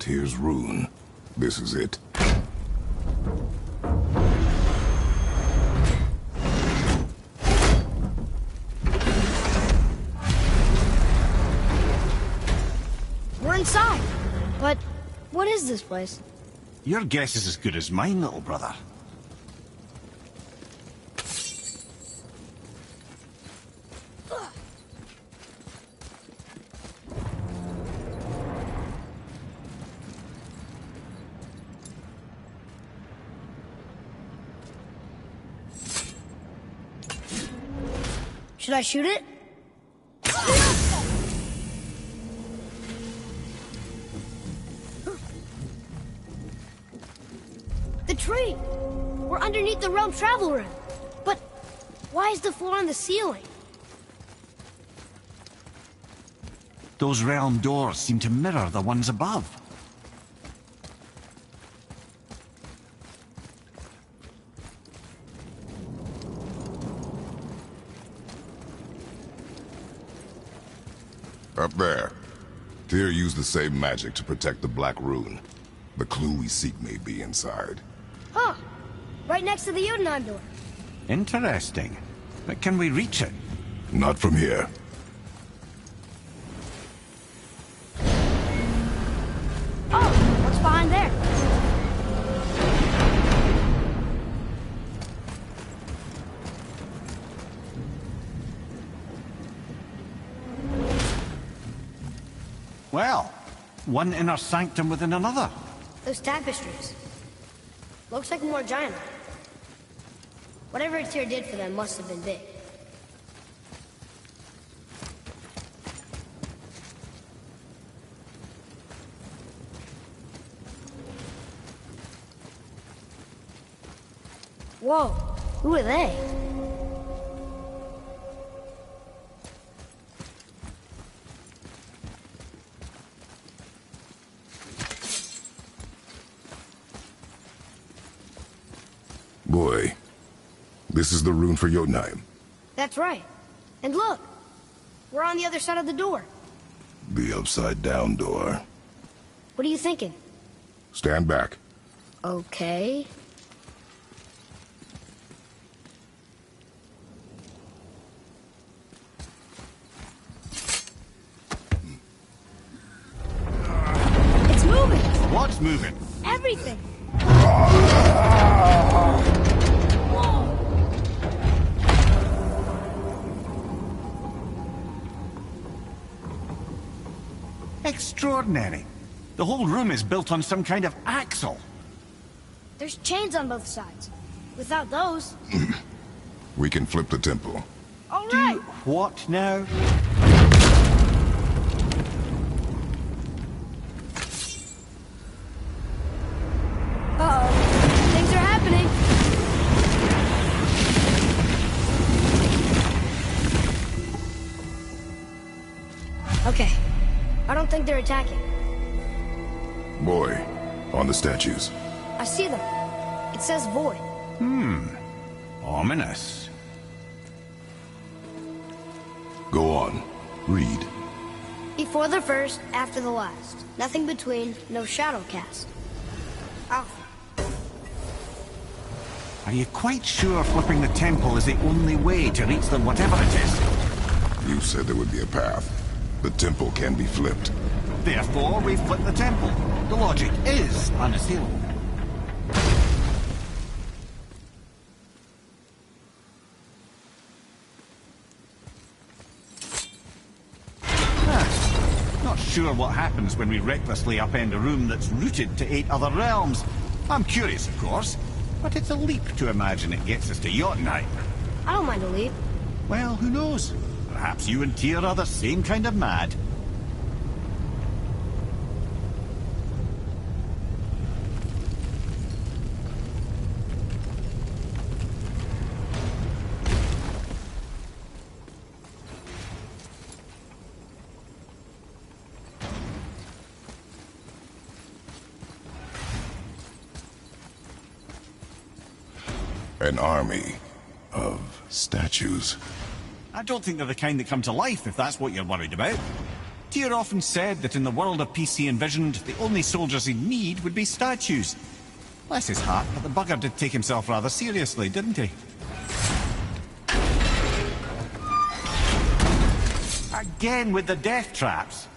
Speaker 1: Tyr's rune. This is it.
Speaker 2: We're inside. But what is this place?
Speaker 3: Your guess is as good as mine, little brother.
Speaker 2: Should I shoot it? The tree! We're underneath the realm travel room. But why is the floor on the ceiling?
Speaker 3: Those realm doors seem to mirror the ones above.
Speaker 1: Up there. Tyr used the same magic to protect the Black Rune. The clue we seek may be inside.
Speaker 2: Huh. Right next to the Jötunheim door.
Speaker 3: Interesting. But can we reach it?
Speaker 1: Not from here.
Speaker 2: Oh, what's behind there?
Speaker 3: Well, one inner sanctum within another.
Speaker 2: Those tapestries. Looks like more giant. Whatever Tyr did for them must have been big. Whoa, who are they?
Speaker 1: Boy, this is the rune for Jötunheim.
Speaker 2: That's right. And look, we're on the other side of the door.
Speaker 1: The upside-down door.
Speaker 2: What are you thinking?
Speaker 1: Stand back.
Speaker 2: Okay. It's moving!
Speaker 3: What's moving?
Speaker 2: Everything!
Speaker 3: Extraordinary. The whole room is built on some kind of axle.
Speaker 2: There's chains on both sides. Without those...
Speaker 1: We can flip the temple.
Speaker 2: All right!
Speaker 3: What now?
Speaker 2: Uh-oh. Things are happening. Okay. I don't think they're attacking.
Speaker 1: Boy, on the statues.
Speaker 2: I see them. It says void.
Speaker 3: Ominous.
Speaker 1: Go on. Read.
Speaker 2: Before the first, after the last. Nothing between, no shadow cast. Alpha.
Speaker 3: Are you quite sure flipping the temple is the only way to reach them, whatever it is?
Speaker 1: You said there would be a path. The temple can be flipped.
Speaker 3: Therefore, we flip the temple. The logic is unassailable. Not sure what happens when we recklessly upend a room that's rooted to 8 other realms. I'm curious, of course, but it's a leap to imagine it gets us to Jötunheim.
Speaker 2: I don't mind a leap.
Speaker 3: Well, who knows? Perhaps you and Tyr are the same kind of mad.
Speaker 1: An army of statues.
Speaker 3: I don't think they're the kind that come to life, if that's what you're worried about. Tyr often said that in the world of peace he envisioned, the only soldiers he'd need would be statues. Bless his heart, but the bugger did take himself rather seriously, didn't he? Again with the death traps.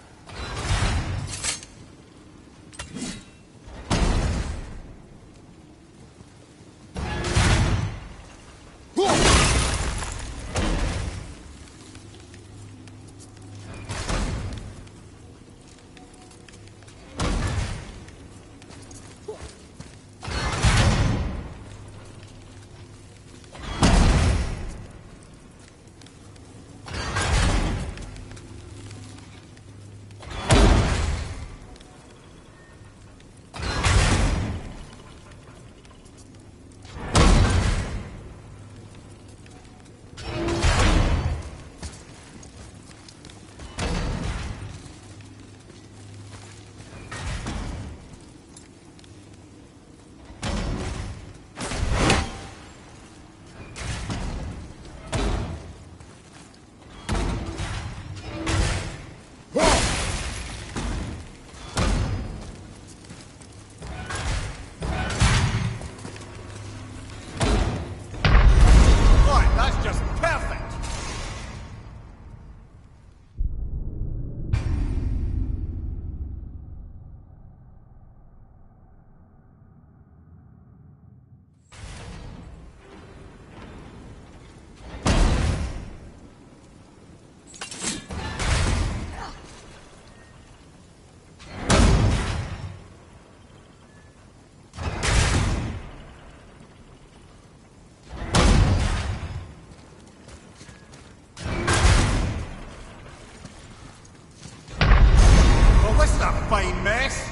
Speaker 8: Fine mess.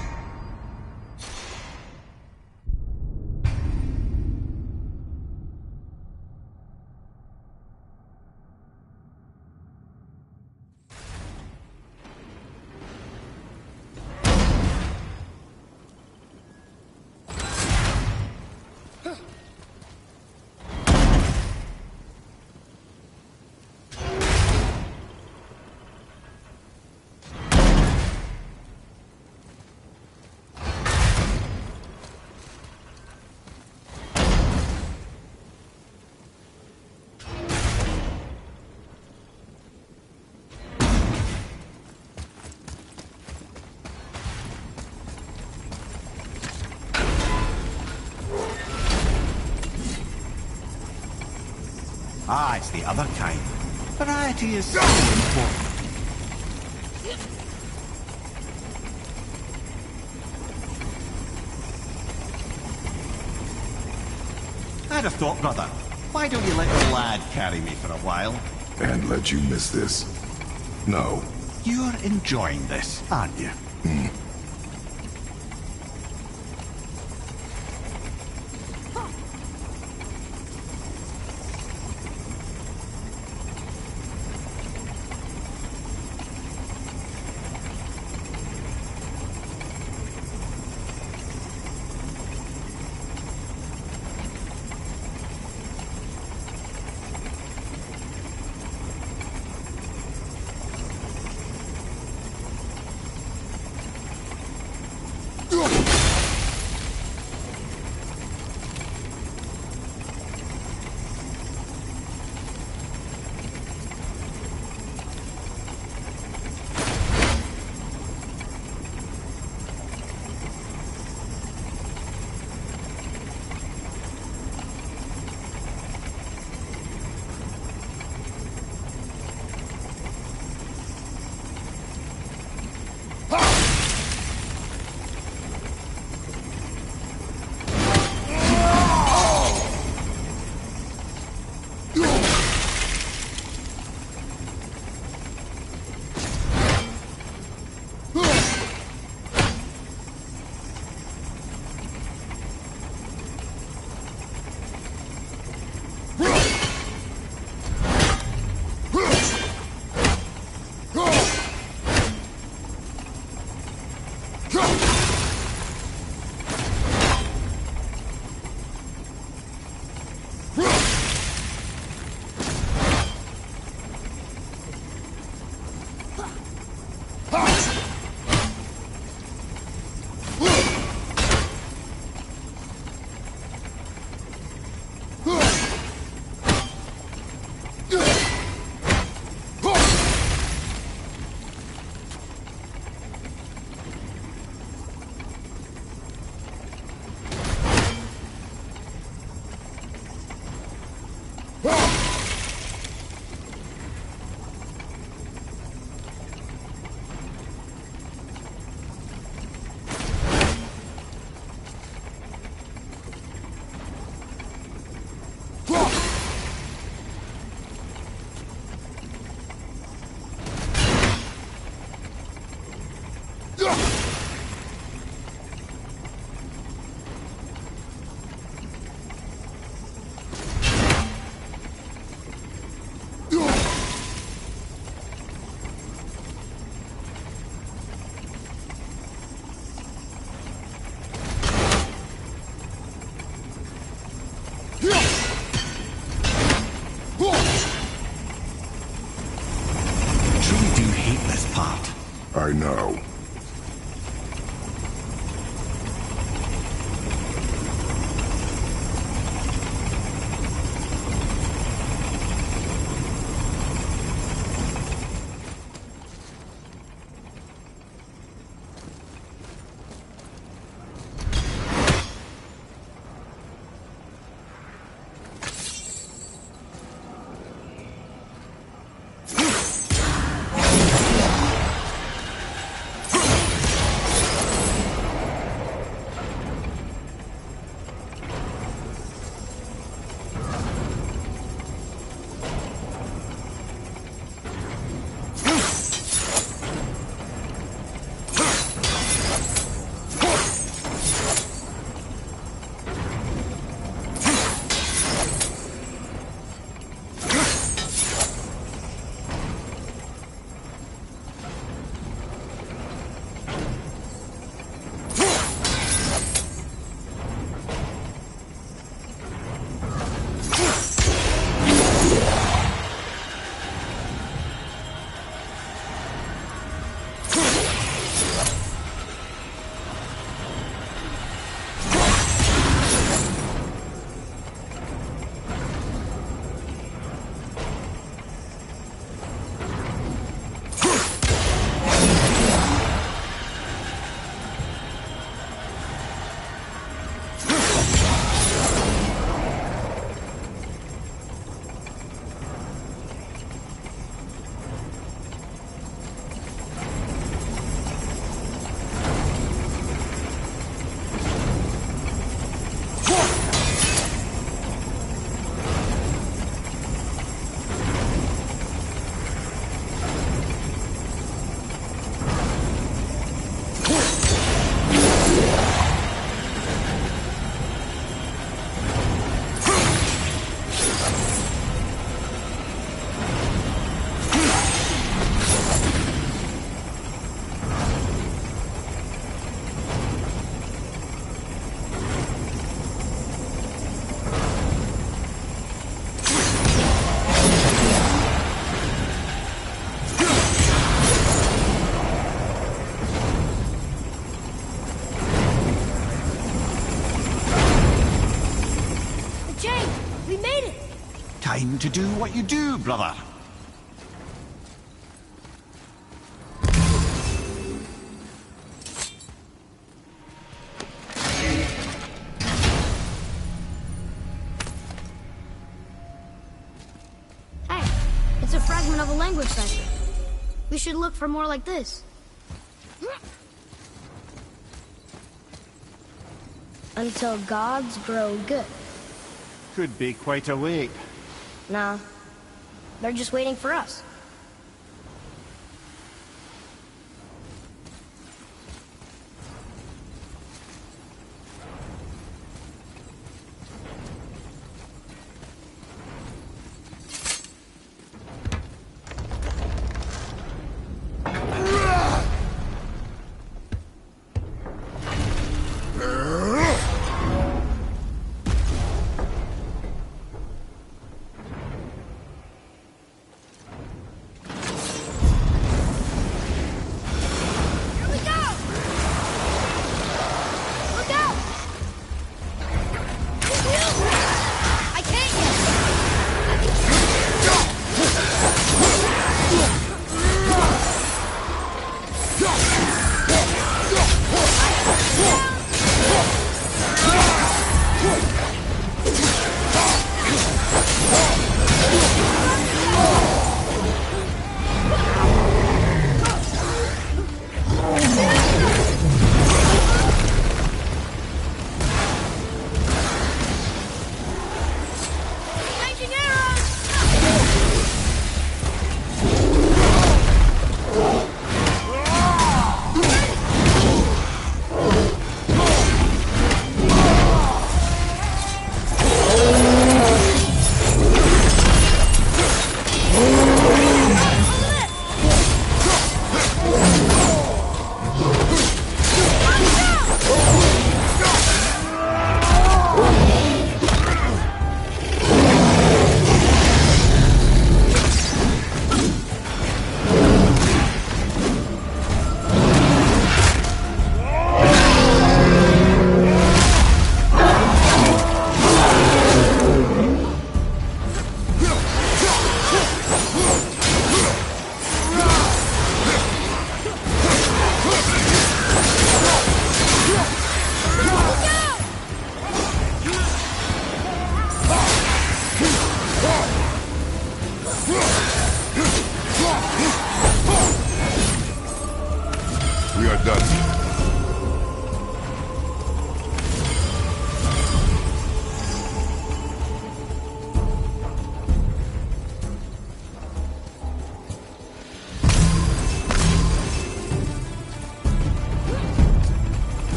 Speaker 3: Ah, it's the other kind. Variety is so important. I'd have thought, brother, why don't you let the lad carry me for a while?
Speaker 1: And let you miss this? No.
Speaker 3: You're enjoying this, aren't you?
Speaker 1: I know.
Speaker 3: Time to do what you do, brother.
Speaker 2: Hey, it's a fragment of a language cipher. We should look for more like this. Until gods grow good.
Speaker 3: Could be quite a wait.
Speaker 2: Nah, they're just waiting for us.
Speaker 1: We are done.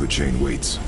Speaker 1: The chain waits.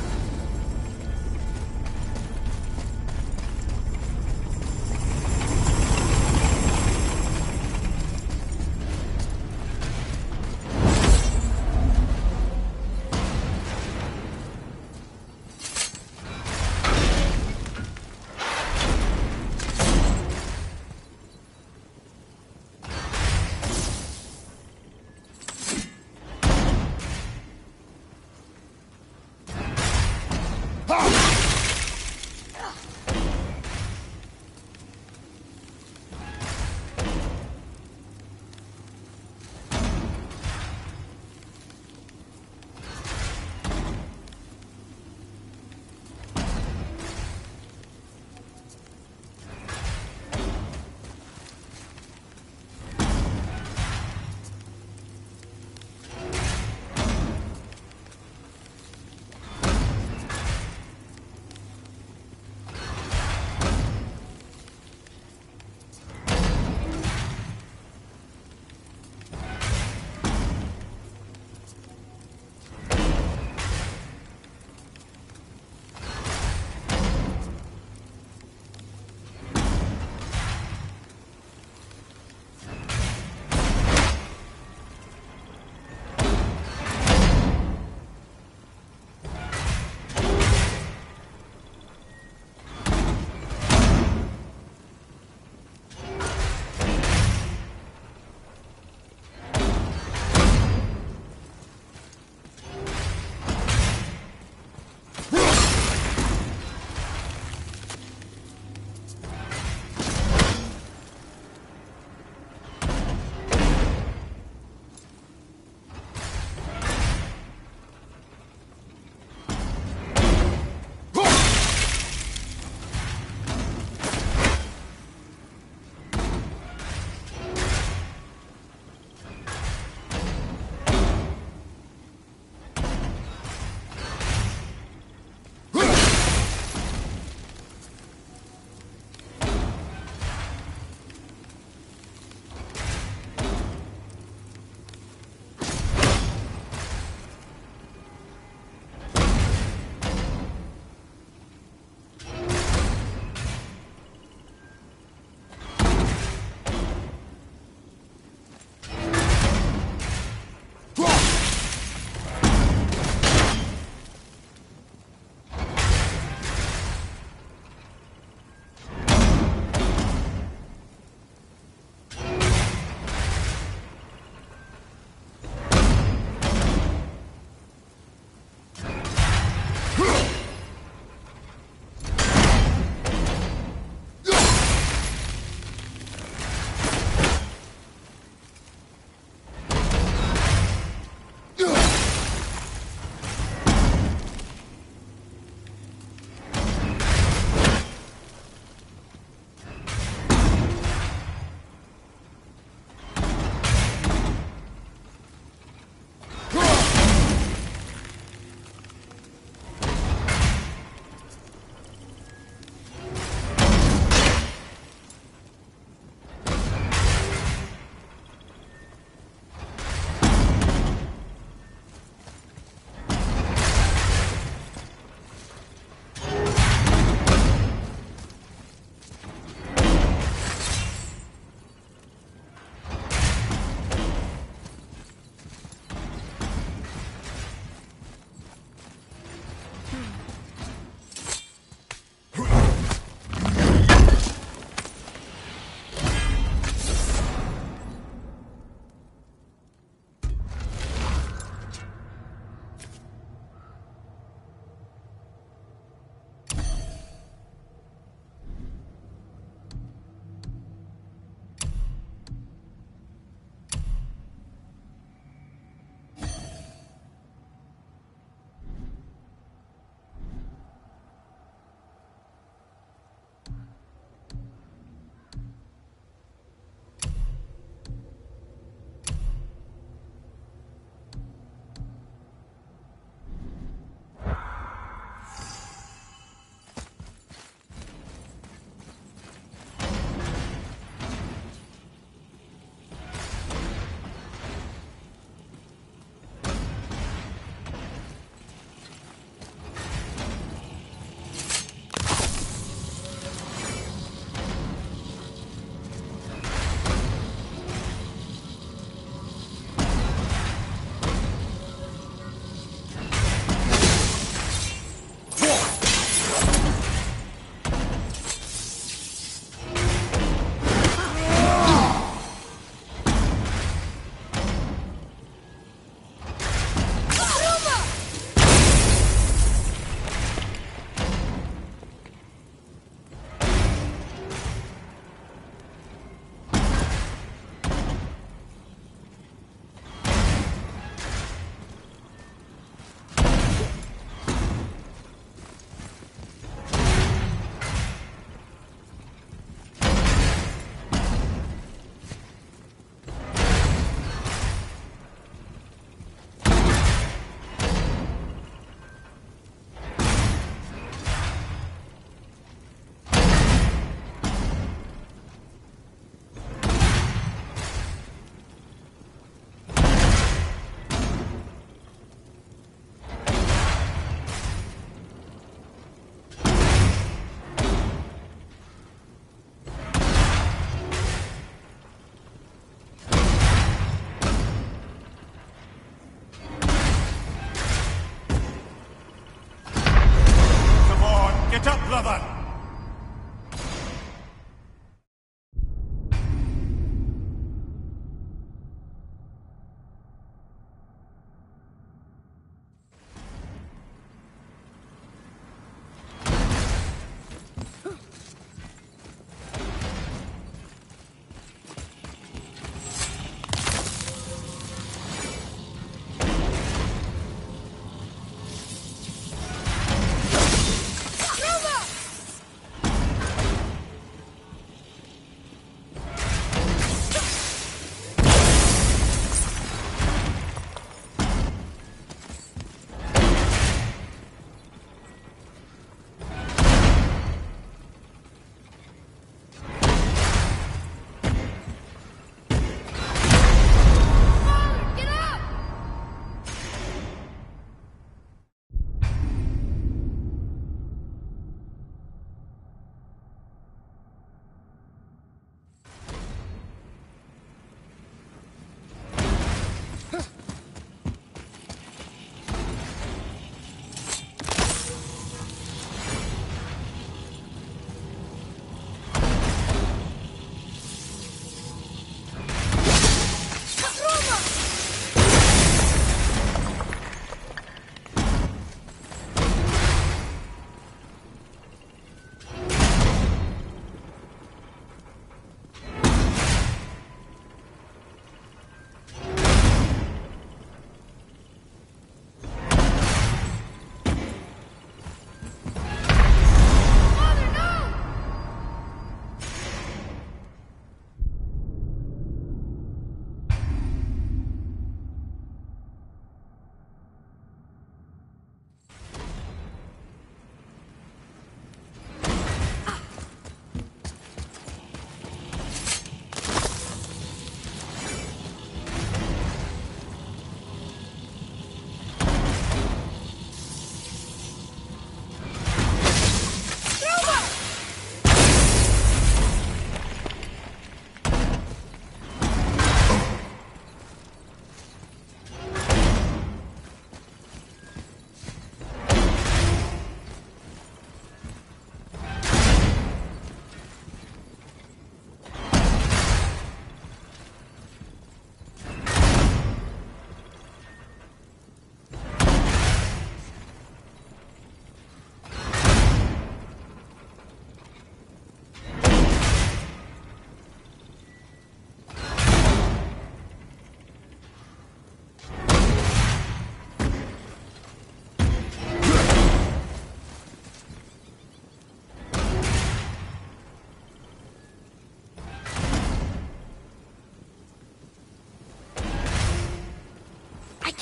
Speaker 6: brother!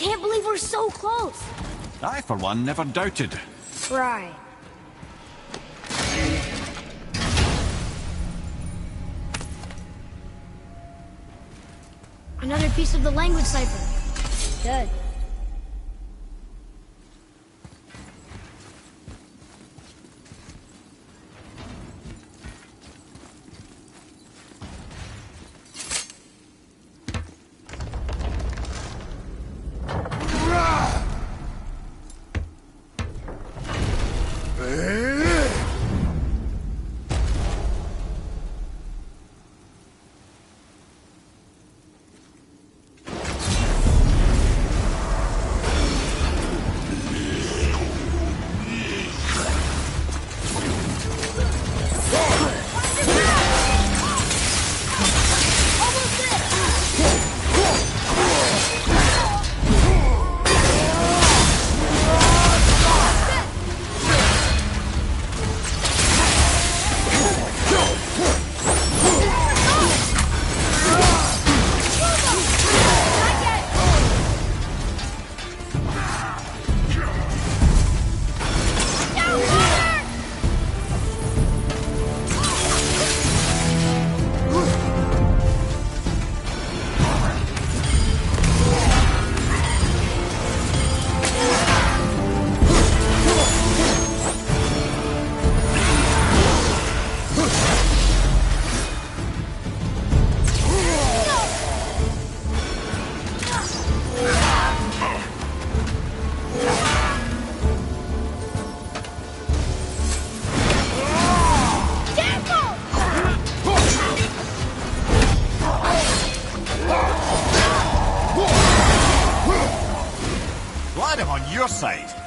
Speaker 2: Can't believe we're so close.
Speaker 3: I, for one, never doubted.
Speaker 2: Right. Another piece of the language cipher. Good.
Speaker 3: glad I'm on your side.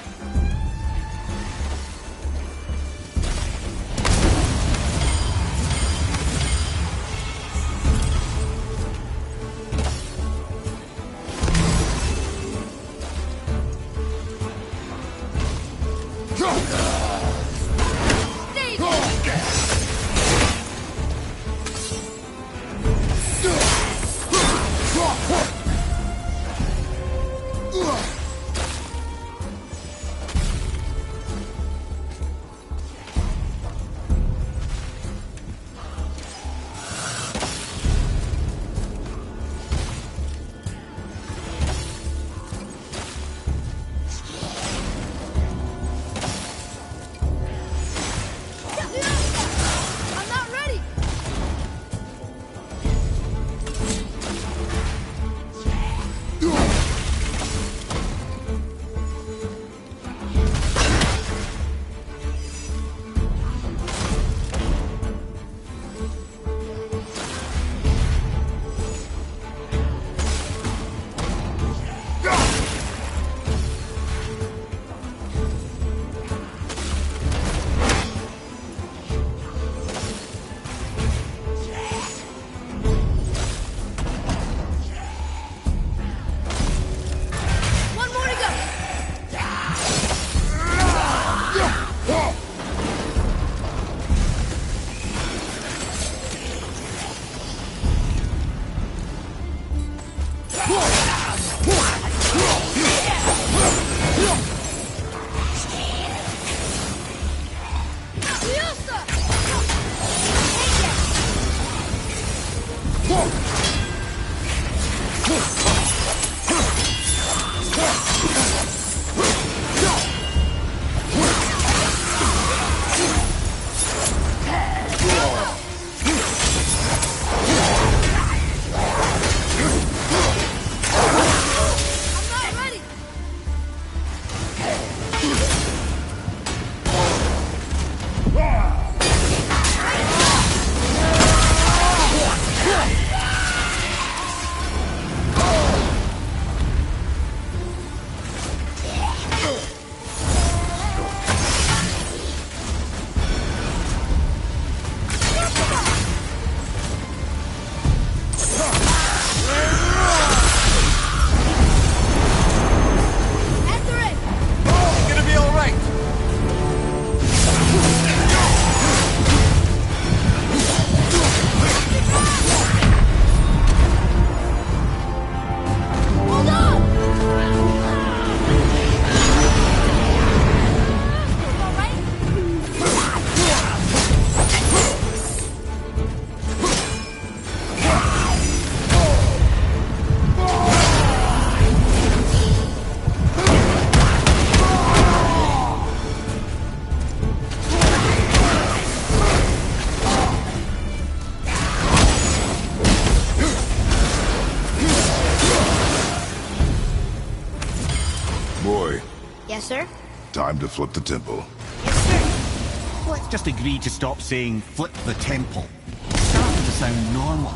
Speaker 2: Yes, sir?
Speaker 1: Time to flip the temple.
Speaker 2: Yes, sir.
Speaker 3: Let's just agree to stop saying flip the temple. It's starting to sound normal.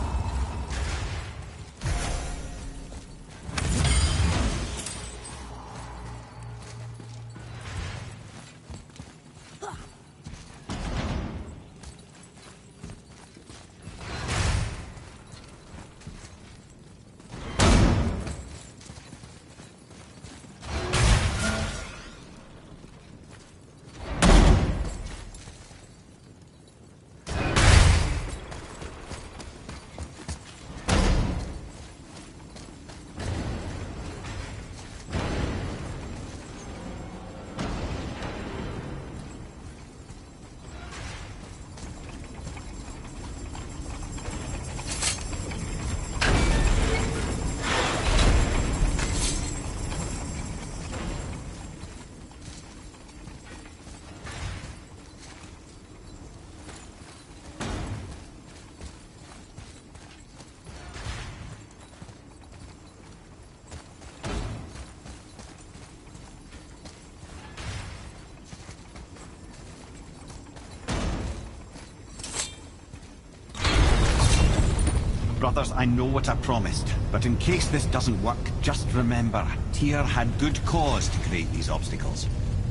Speaker 3: brothers, I know what I promised. But in case this doesn't work, just remember, Tyr had good cause to create these obstacles.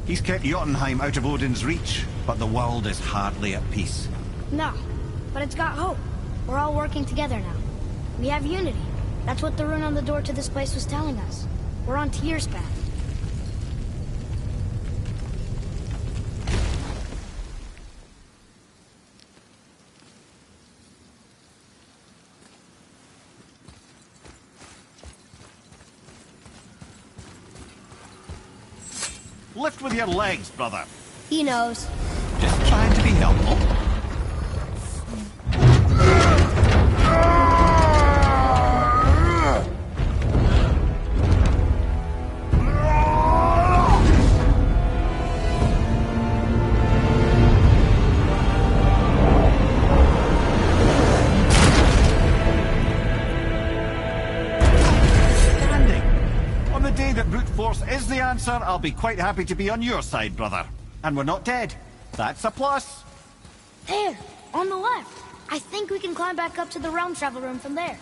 Speaker 3: He's kept Jötunheim out of Odin's reach, but the world is hardly at peace.
Speaker 2: No, but it's got hope. We're all working together now. We have unity. That's what the rune on the door to this place was telling us. We're on Tyr's path.
Speaker 3: Lift with your legs, brother.
Speaker 2: He knows.
Speaker 3: Just trying to be helpful. Is the answer, I'll be quite happy to be on your side, brother. And we're not dead. That's a plus.
Speaker 2: There, on the left. I think we can climb back up to the realm travel room from there.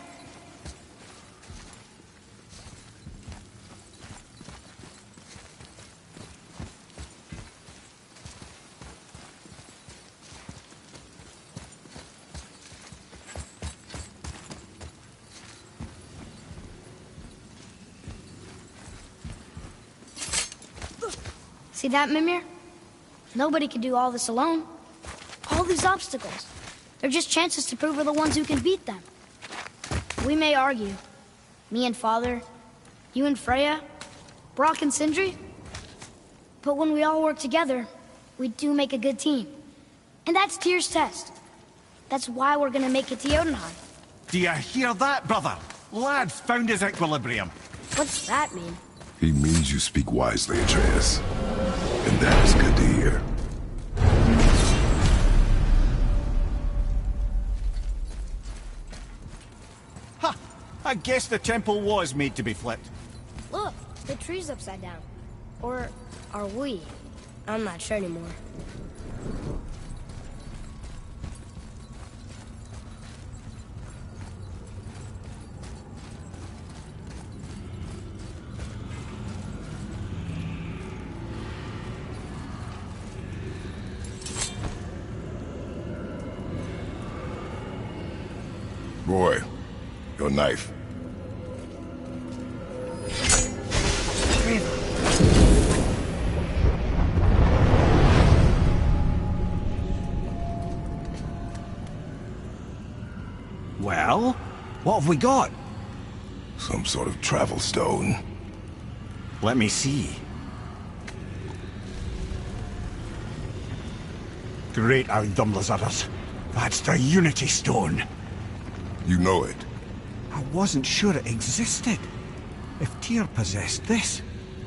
Speaker 2: See that, Mímir? Nobody can do all this alone. All these obstacles. They're just chances to prove we're the ones who can beat them. We may argue. Me and Father, you and Freya, Brock and Sindri. But when we all work together, we do make a good team. And that's Tyr's test. That's why we're gonna make it to Jötunheim.
Speaker 3: Do you hear that, brother? Lad's found his equilibrium.
Speaker 2: What's that mean?
Speaker 1: He means you speak wisely, Atreus. And that is good to hear.
Speaker 3: Ha! I guess the temple was made to be flipped.
Speaker 2: Look, the tree's upside down. Or are we? I'm not sure anymore.
Speaker 1: Boy, your knife.
Speaker 3: Well, what have we got?
Speaker 1: Some sort of travel stone.
Speaker 3: Let me see. Great Outdumblers. That's the Unity Stone.
Speaker 1: You know it.
Speaker 3: I wasn't sure it existed. If Tyr possessed this,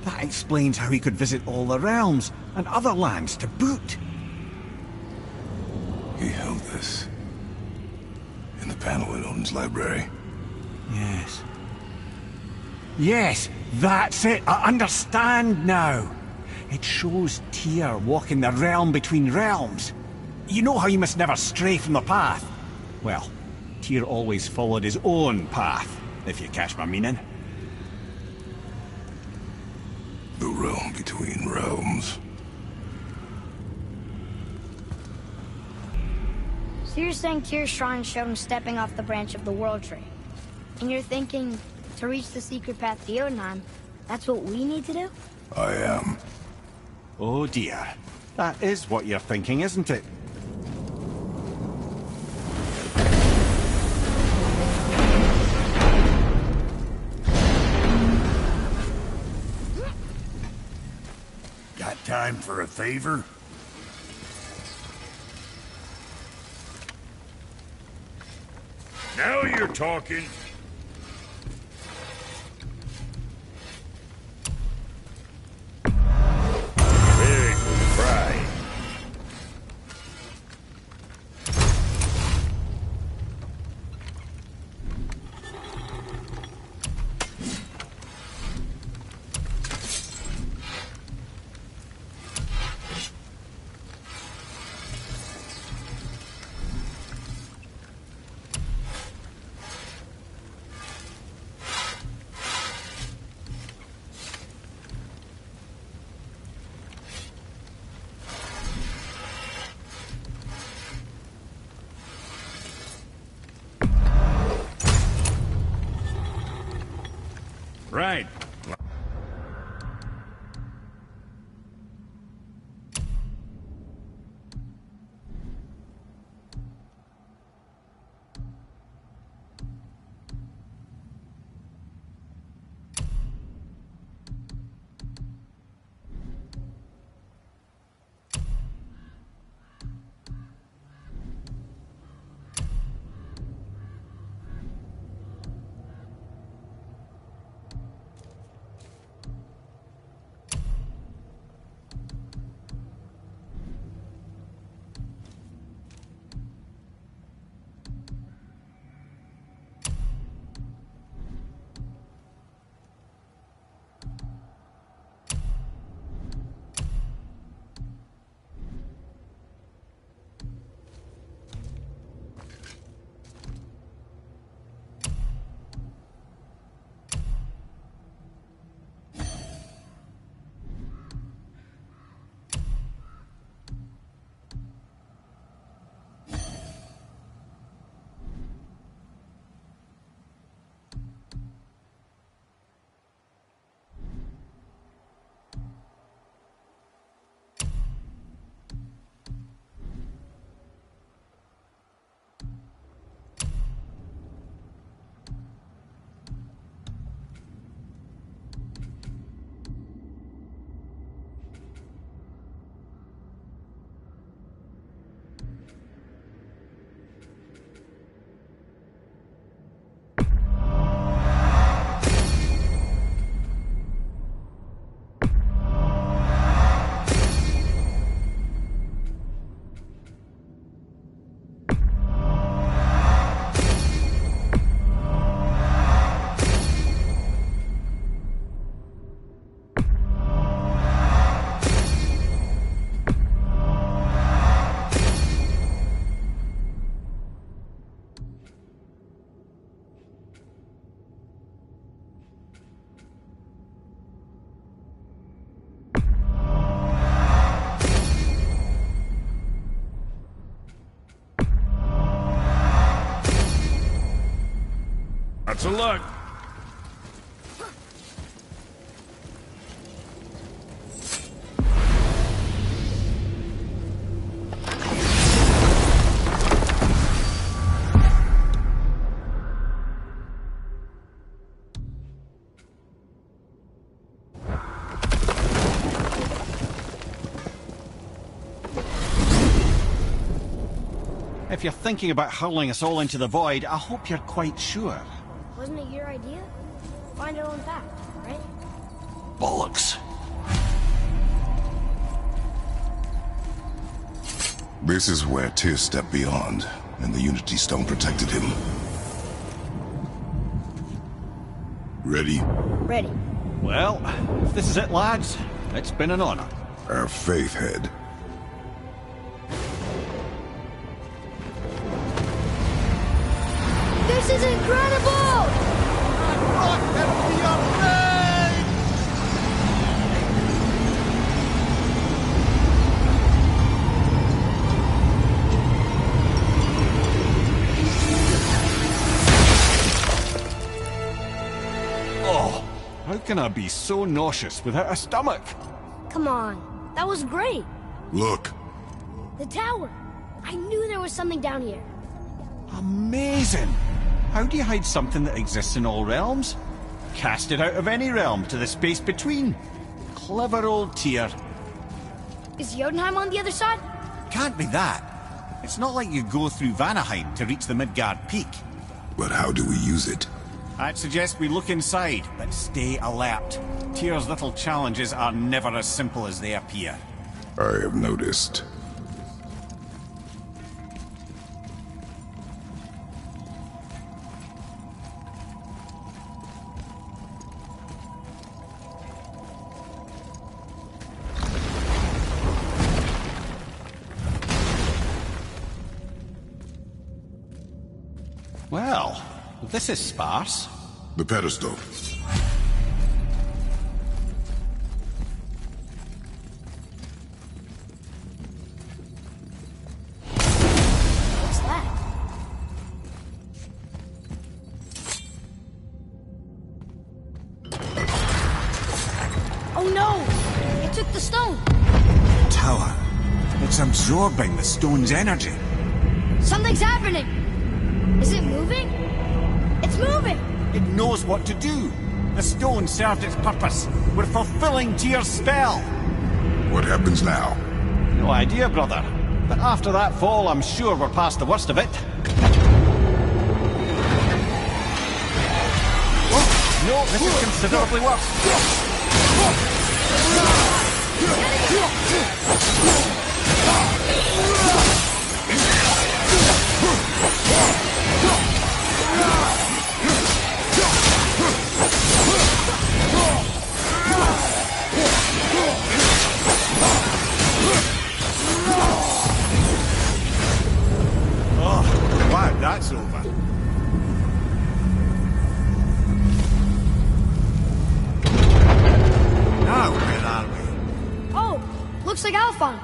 Speaker 3: that explains how he could visit all the realms and other lands to boot.
Speaker 1: He held this in the panel in Odin's library.
Speaker 3: Yes. Yes, that's it. I understand now. It shows Tyr walking the realm between realms. You know how you must never stray from the path? Well, Tyr always followed his own path, if you catch my meaning.
Speaker 1: The realm between realms.
Speaker 2: So you're saying Tyr's shrine showed him stepping off the branch of the World Tree. And you're thinking, to reach the secret path to Jötunheim, that's what we need to do?
Speaker 1: I am.
Speaker 3: Oh dear. That is what you're thinking, isn't it?
Speaker 6: Got time for a favor? Now you're talking. Very good fry.
Speaker 8: Right. That's a look.
Speaker 3: If you're thinking about hurling us all into the void, I hope you're quite sure.
Speaker 2: Wasn't it your idea? Find our own path, right?
Speaker 3: Bollocks.
Speaker 1: This is where Tyr stepped beyond, and the Unity Stone protected him. Ready?
Speaker 2: Ready.
Speaker 3: Well, if this is it, lads, it's been an honor.
Speaker 1: Our faith head.
Speaker 2: This is incredible!
Speaker 3: Oh, how can I be so nauseous without a stomach?
Speaker 2: Come on, that was great.
Speaker 1: Look.
Speaker 2: The tower. I knew there was something down here.
Speaker 3: Amazing! How do you hide something that exists in all realms? Cast it out of any realm to the space between. Clever old Tyr.
Speaker 2: Is Jötunheim on the other side?
Speaker 3: Can't be that. It's not like you go through Vanaheim to reach the Midgard peak.
Speaker 1: But how do we use it?
Speaker 3: I'd suggest we look inside, but stay alert. Tyr's little challenges are never as simple as they appear.
Speaker 1: I have noticed.
Speaker 3: Well, this is sparse.
Speaker 1: The pedestal.
Speaker 2: What's that?
Speaker 9: tower. It's absorbing the stone's energy.
Speaker 2: Something's happening! Is it moving? It's moving!
Speaker 3: It knows what to do. The stone served its purpose. We're fulfilling Tyr's spell.
Speaker 1: What happens now?
Speaker 3: No idea, brother. But after that fall, I'm sure we're past the worst of it. Oh, no, this is considerably worse.
Speaker 9: Oh, glad that's over. Now, where are we?
Speaker 2: Oh, looks like Alfheim.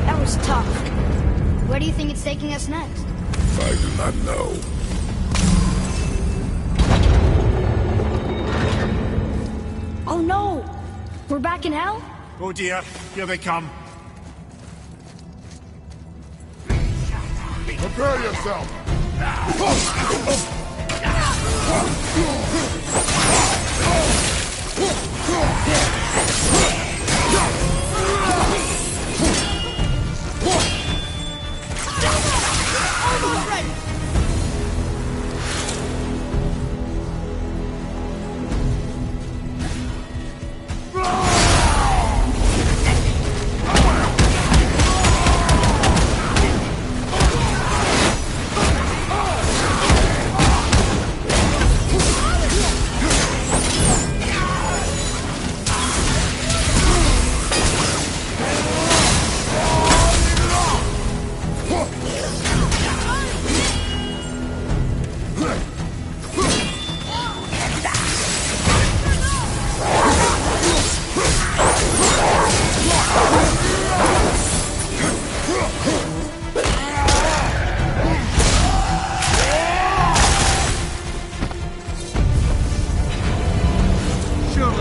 Speaker 2: That was tough. Where do you think it's taking us next?
Speaker 1: I do not know.
Speaker 2: Oh no! We're back in hell?
Speaker 9: Oh dear, here they come.
Speaker 1: Prepare yourself!
Speaker 2: Almost ready!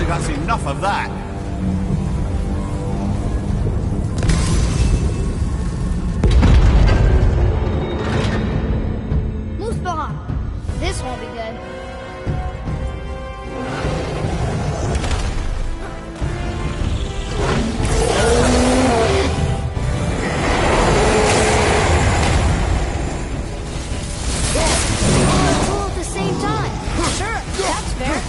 Speaker 3: That's enough of that.
Speaker 2: Muspelheim. This won't be good. All at the same time. Sure, that's fair.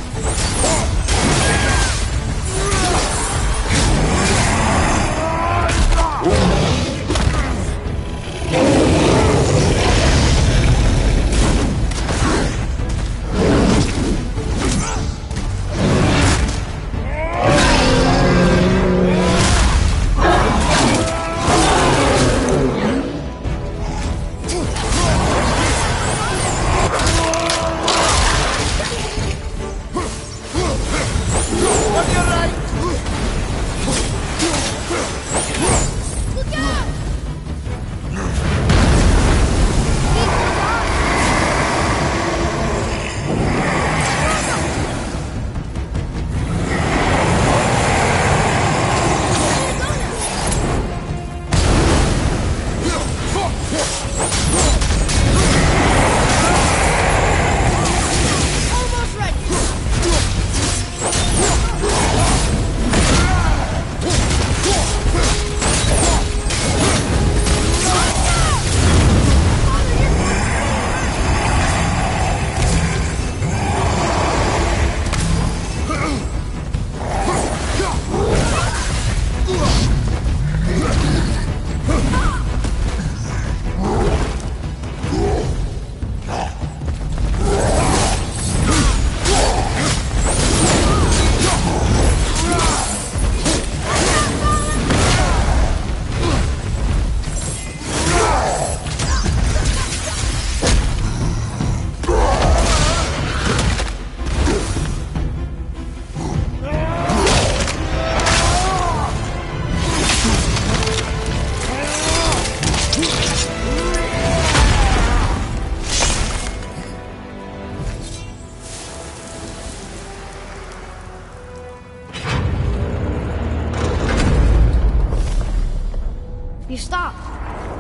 Speaker 2: You stopped.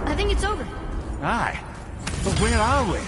Speaker 2: I think it's over.
Speaker 3: Aye. But where are we?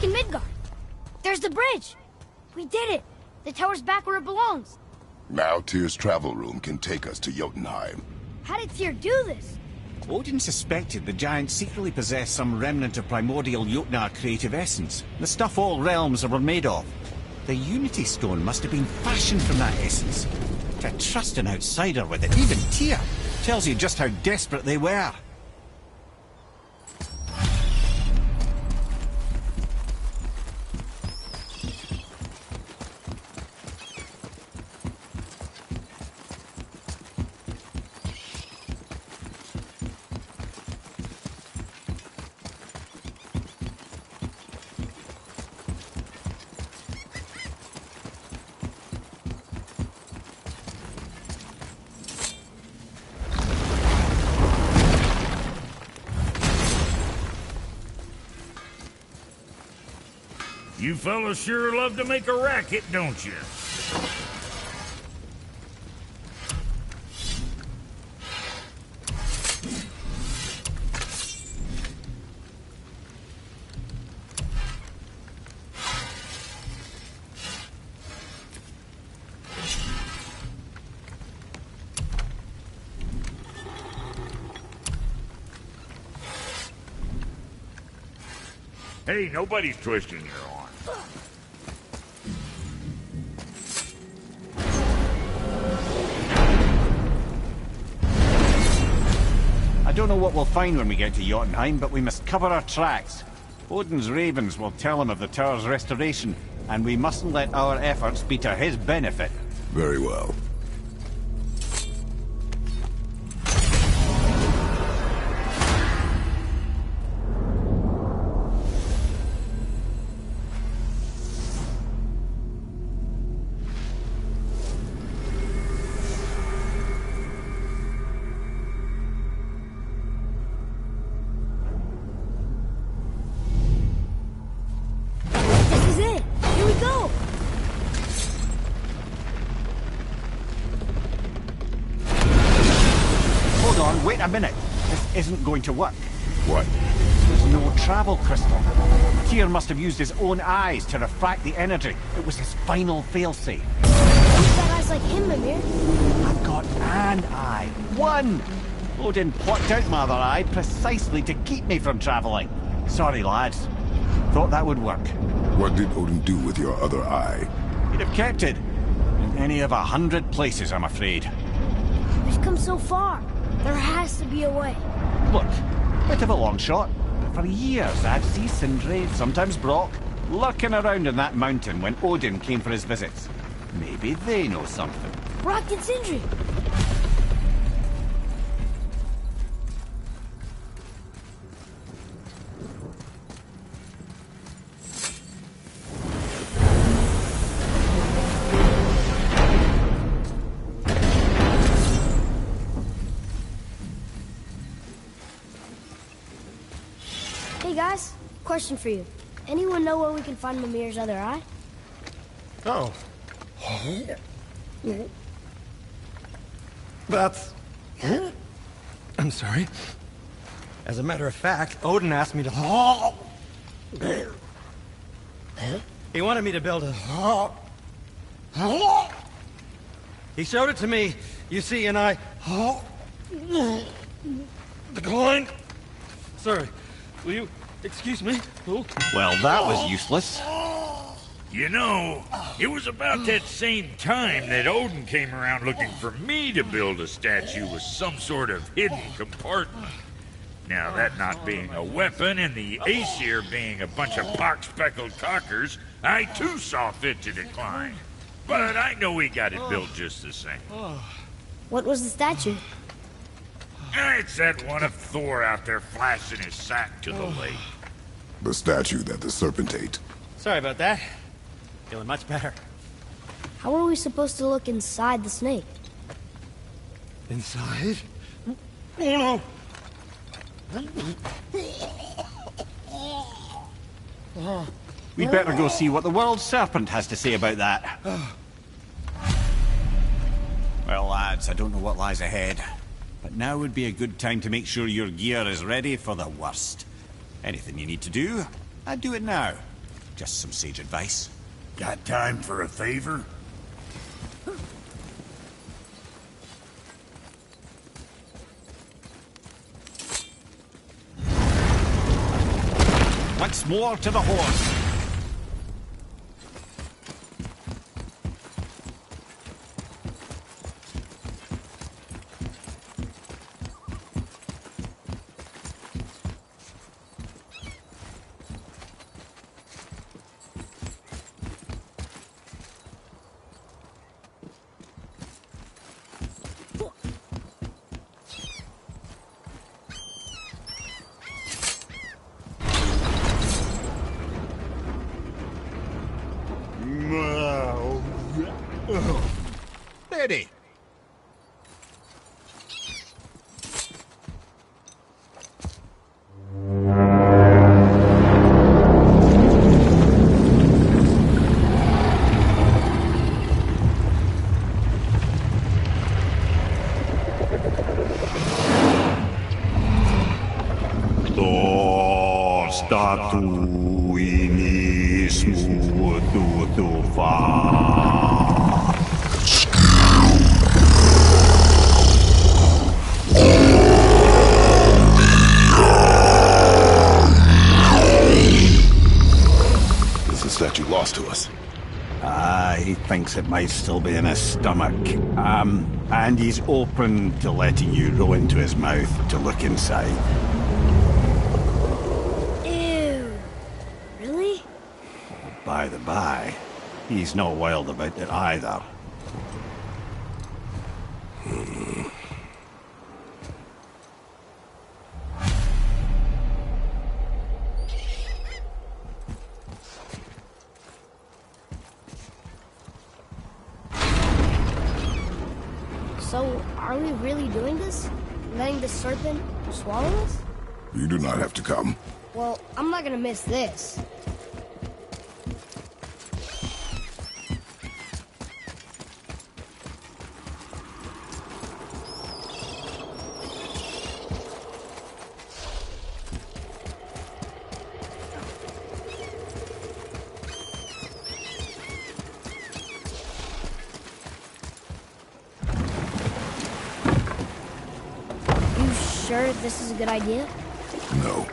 Speaker 2: back in Midgard. There's the bridge. We did it. The tower's back where it belongs.
Speaker 1: Now Tyr's travel room can take us to Jötunheim.
Speaker 2: How did Tyr do this?
Speaker 3: Odin suspected the giants secretly possessed some remnant of primordial Jötnar creative essence, the stuff all realms were made of. The Unity Stone must have been fashioned from that essence. To trust an outsider with it, even Tyr, tells you just how desperate they were.
Speaker 8: You fellas sure love to make a racket, don't you? Hey, nobody's twisting your arm.
Speaker 3: I don't know what we'll find when we get to Jötunheim, but we must cover our tracks. Odin's ravens will tell him of the tower's restoration, and we mustn't let our efforts be to his benefit.
Speaker 1: Very well.
Speaker 3: Wait a minute. This isn't going to work.
Speaker 1: What?
Speaker 3: There's no travel crystal. Tyr must have used his own eyes to refract the energy. It was his final failsafe.
Speaker 2: You've got eyes like him, Mímir.
Speaker 3: I've got an eye. One! Odin plucked out my other eye precisely to keep me from traveling. Sorry, lads. Thought that would work.
Speaker 1: What did Odin do with your other eye?
Speaker 3: He'd have kept it. In any of 100 places, I'm afraid.
Speaker 2: We've come so far. There has to be a way.
Speaker 3: Look, bit of a long shot. But for years I'd see Sindri, sometimes Brock, lurking around in that mountain when Odin came for his visits. Maybe they know something.
Speaker 2: Brock and Sindri. Hey guys, question for you. Anyone know where we can find Mímir's other eye?
Speaker 10: Oh. That's... I'm sorry. As a matter of fact, Odin asked me to... He wanted me to build a... He showed it to me, you see, and I... Declined. Sorry. Will you excuse me?
Speaker 3: Well, that was useless.
Speaker 8: You know, it was about that same time that Odin came around looking for me to build a statue with some sort of hidden compartment. Now, that not being a weapon and the Aesir being a bunch of pock-speckled cockers, I too saw fit to decline. But I know he got it built just the same.
Speaker 2: What was the statue?
Speaker 8: It's that one of Thor out there flashing his sack to the lake.
Speaker 1: The statue that the serpent ate.
Speaker 10: Sorry about that. Feeling much better.
Speaker 2: How are we supposed to look inside the snake?
Speaker 10: Inside? Oh no!
Speaker 3: We'd better go see what the World Serpent has to say about that. Well, lads, I don't know what lies ahead, but now would be a good time to make sure your gear is ready for the worst. Anything you need to do, I'd do it now. Just some sage advice.
Speaker 6: Got time for a favor?
Speaker 3: Once more to the horse. Ready. It might still be in his stomach. And he's open to letting you roll into his mouth to look inside.
Speaker 2: Ew. Really?
Speaker 3: By the by, he's not wild about it either.
Speaker 2: So, are we really doing this? Letting the serpent swallow us?
Speaker 1: You do not have to come.
Speaker 2: Well, I'm not gonna miss this. Sure this is a good idea?
Speaker 1: No.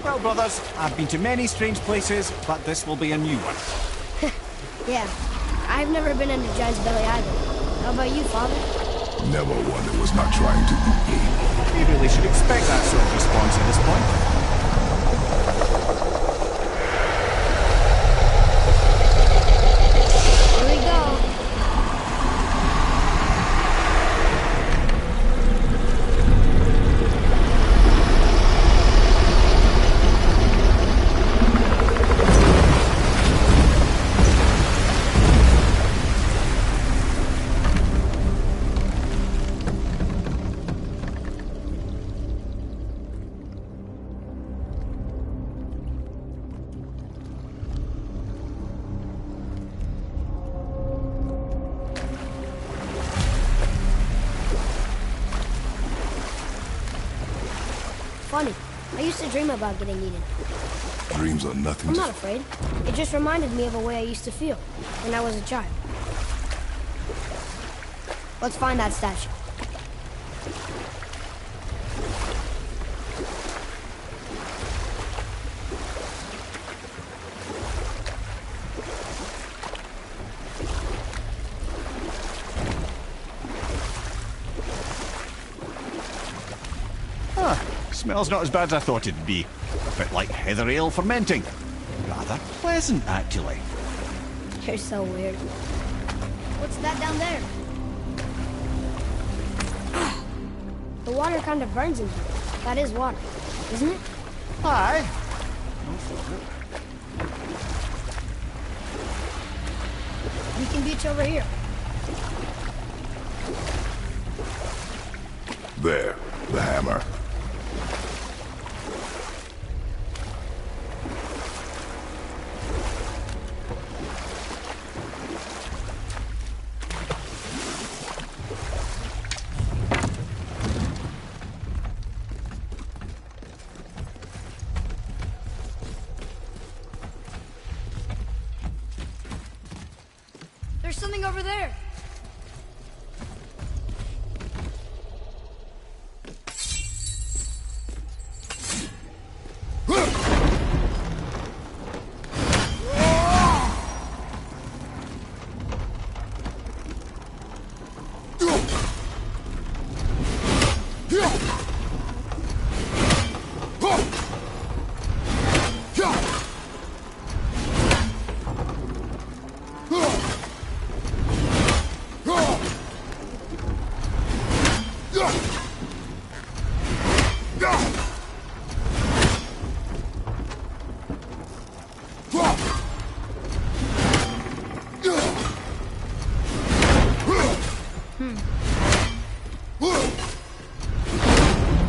Speaker 3: Well, brothers, I've been to many strange places, but this will be a new one.
Speaker 2: Yeah, I've never been into Giant's Belly either. How about you, Father?
Speaker 1: Never one that was not trying to eat me.
Speaker 3: We really should expect that sort of response at this point.
Speaker 2: funny. I used to dream about getting eaten.
Speaker 1: Dreams are nothing
Speaker 2: I'm
Speaker 1: to...
Speaker 2: not afraid. It just reminded me of a way I used to feel when I was a child. Let's find that statue.
Speaker 3: Smells not as bad as I thought it'd be. A bit like heather ale fermenting. Rather pleasant, actually.
Speaker 2: You're so weird. What's that down there? The water kind of burns in here. That is water, isn't it?
Speaker 3: Aye.
Speaker 2: Beacon Beach over here.
Speaker 1: There, the hammer.
Speaker 2: There's something over there.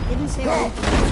Speaker 2: Didn't say anything.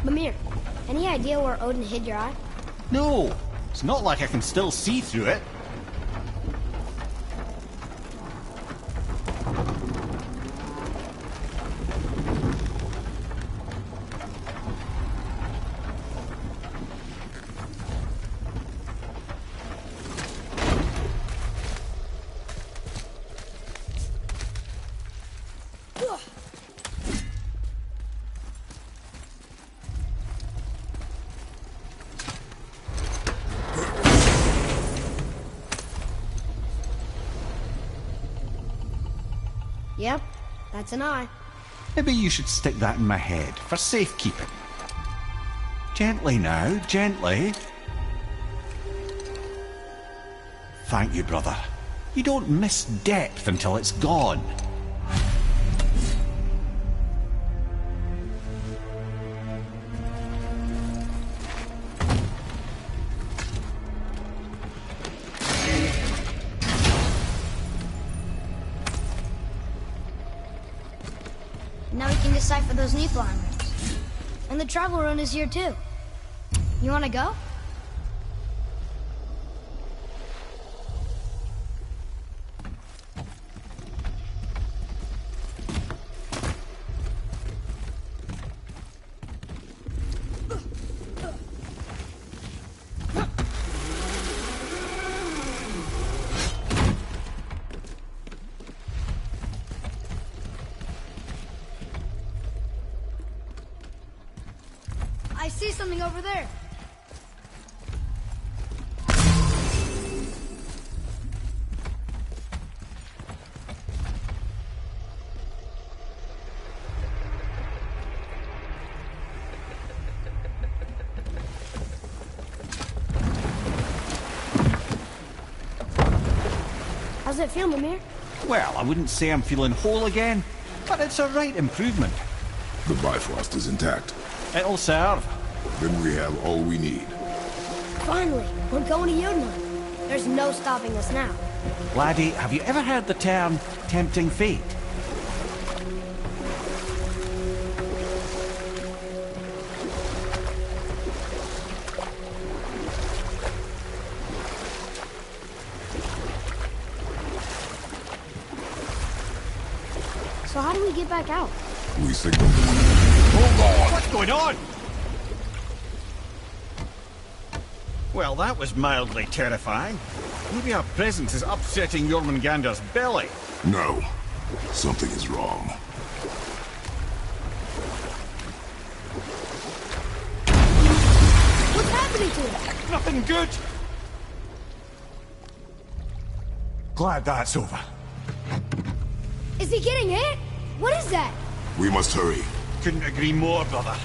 Speaker 2: Mímir, any idea where Odin hid your eye?
Speaker 3: No, it's not like I can still see through it.
Speaker 2: Yep, that's an eye.
Speaker 3: Maybe you should stick that in my head for safekeeping. Gently now, gently. Thank you, brother. You don't miss depth until it's gone.
Speaker 2: Now we can decipher those Niflheim runes. And the travel rune is here too. You wanna go? I see something over there. How's it feel, Mímir?
Speaker 3: Well, I wouldn't say I'm feeling whole again, but it's a right improvement.
Speaker 1: The Bifröst is intact.
Speaker 3: It'll serve.
Speaker 1: Then we have all we need.
Speaker 2: Finally, we're going to Jötunheim. There's no stopping us now.
Speaker 3: Laddie, have you ever heard the term tempting fate?
Speaker 2: So how do we get back out?
Speaker 1: We signal. Hold on!
Speaker 3: What's going on? Well, that was mildly terrifying. Maybe our presence is upsetting Jörmungandr's belly.
Speaker 1: No. Something is wrong.
Speaker 2: What's happening to him?
Speaker 3: Nothing good.
Speaker 9: Glad that's over.
Speaker 2: Is he getting hit? What is that?
Speaker 1: We must hurry.
Speaker 3: Couldn't agree more, brother.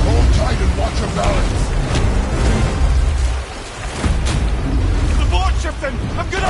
Speaker 1: Hold tight and watch your balance.
Speaker 3: The board shifting! I'm gonna...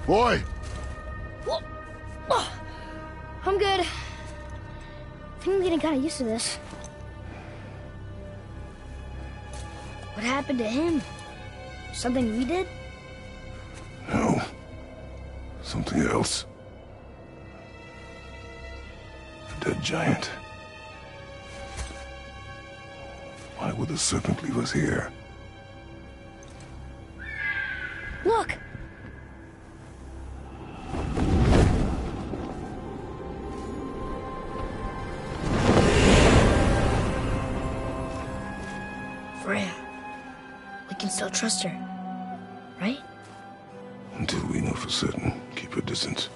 Speaker 1: Boy!
Speaker 2: I'm good. I think I'm getting kind of used to this. What happened to him? Something we did?
Speaker 1: No. Something else. A dead giant. Why would the serpent leave us here?
Speaker 2: Look! Freya. We can still trust her, right?
Speaker 1: Until we know for certain, keep her distance.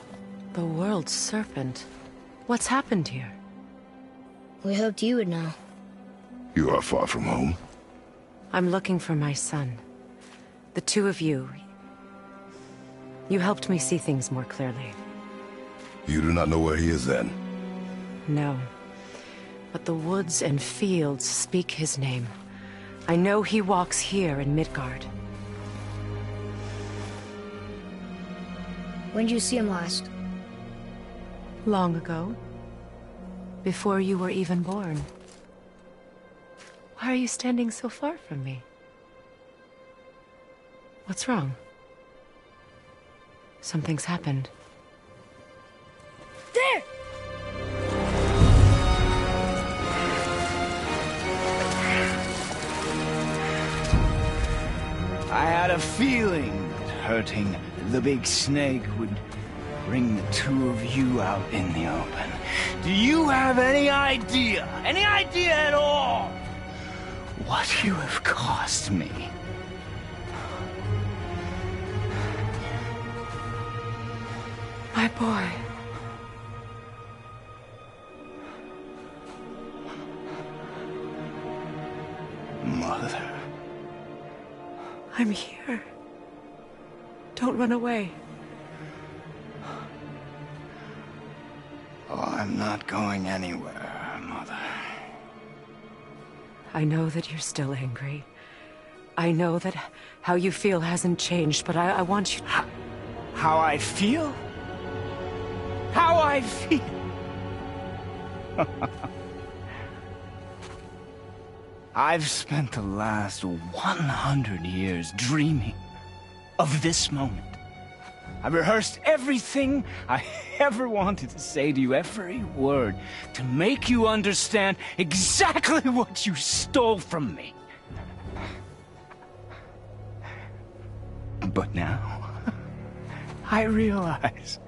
Speaker 5: The World Serpent. What's happened here?
Speaker 2: We hoped you would know.
Speaker 1: You are far from home.
Speaker 5: I'm looking for my son. The two of you. You helped me see things more clearly.
Speaker 1: You do not know where he is then?
Speaker 5: No. But the woods and fields speak his name. I know he walks here in Midgard.
Speaker 2: When did you see him last?
Speaker 5: Long ago. Before you were even born. Why are you standing so far from me? What's wrong? Something's happened.
Speaker 2: There!
Speaker 3: I
Speaker 4: had a feeling that hurting the big snake would bring the two of you out in the open. Do you have any idea at all, what you have cost me?
Speaker 5: My boy.
Speaker 4: Mother.
Speaker 5: I'm here. Don't run away.
Speaker 4: Oh, I'm not going anywhere, Mother.
Speaker 5: I know that you're still angry. I know that how you feel hasn't changed, but I want you...
Speaker 4: How I feel? How I feel? I've spent the last 100 years dreaming of this moment. I rehearsed everything I ever wanted to say to you, every word, to make you understand exactly what you stole from me. But now, I realize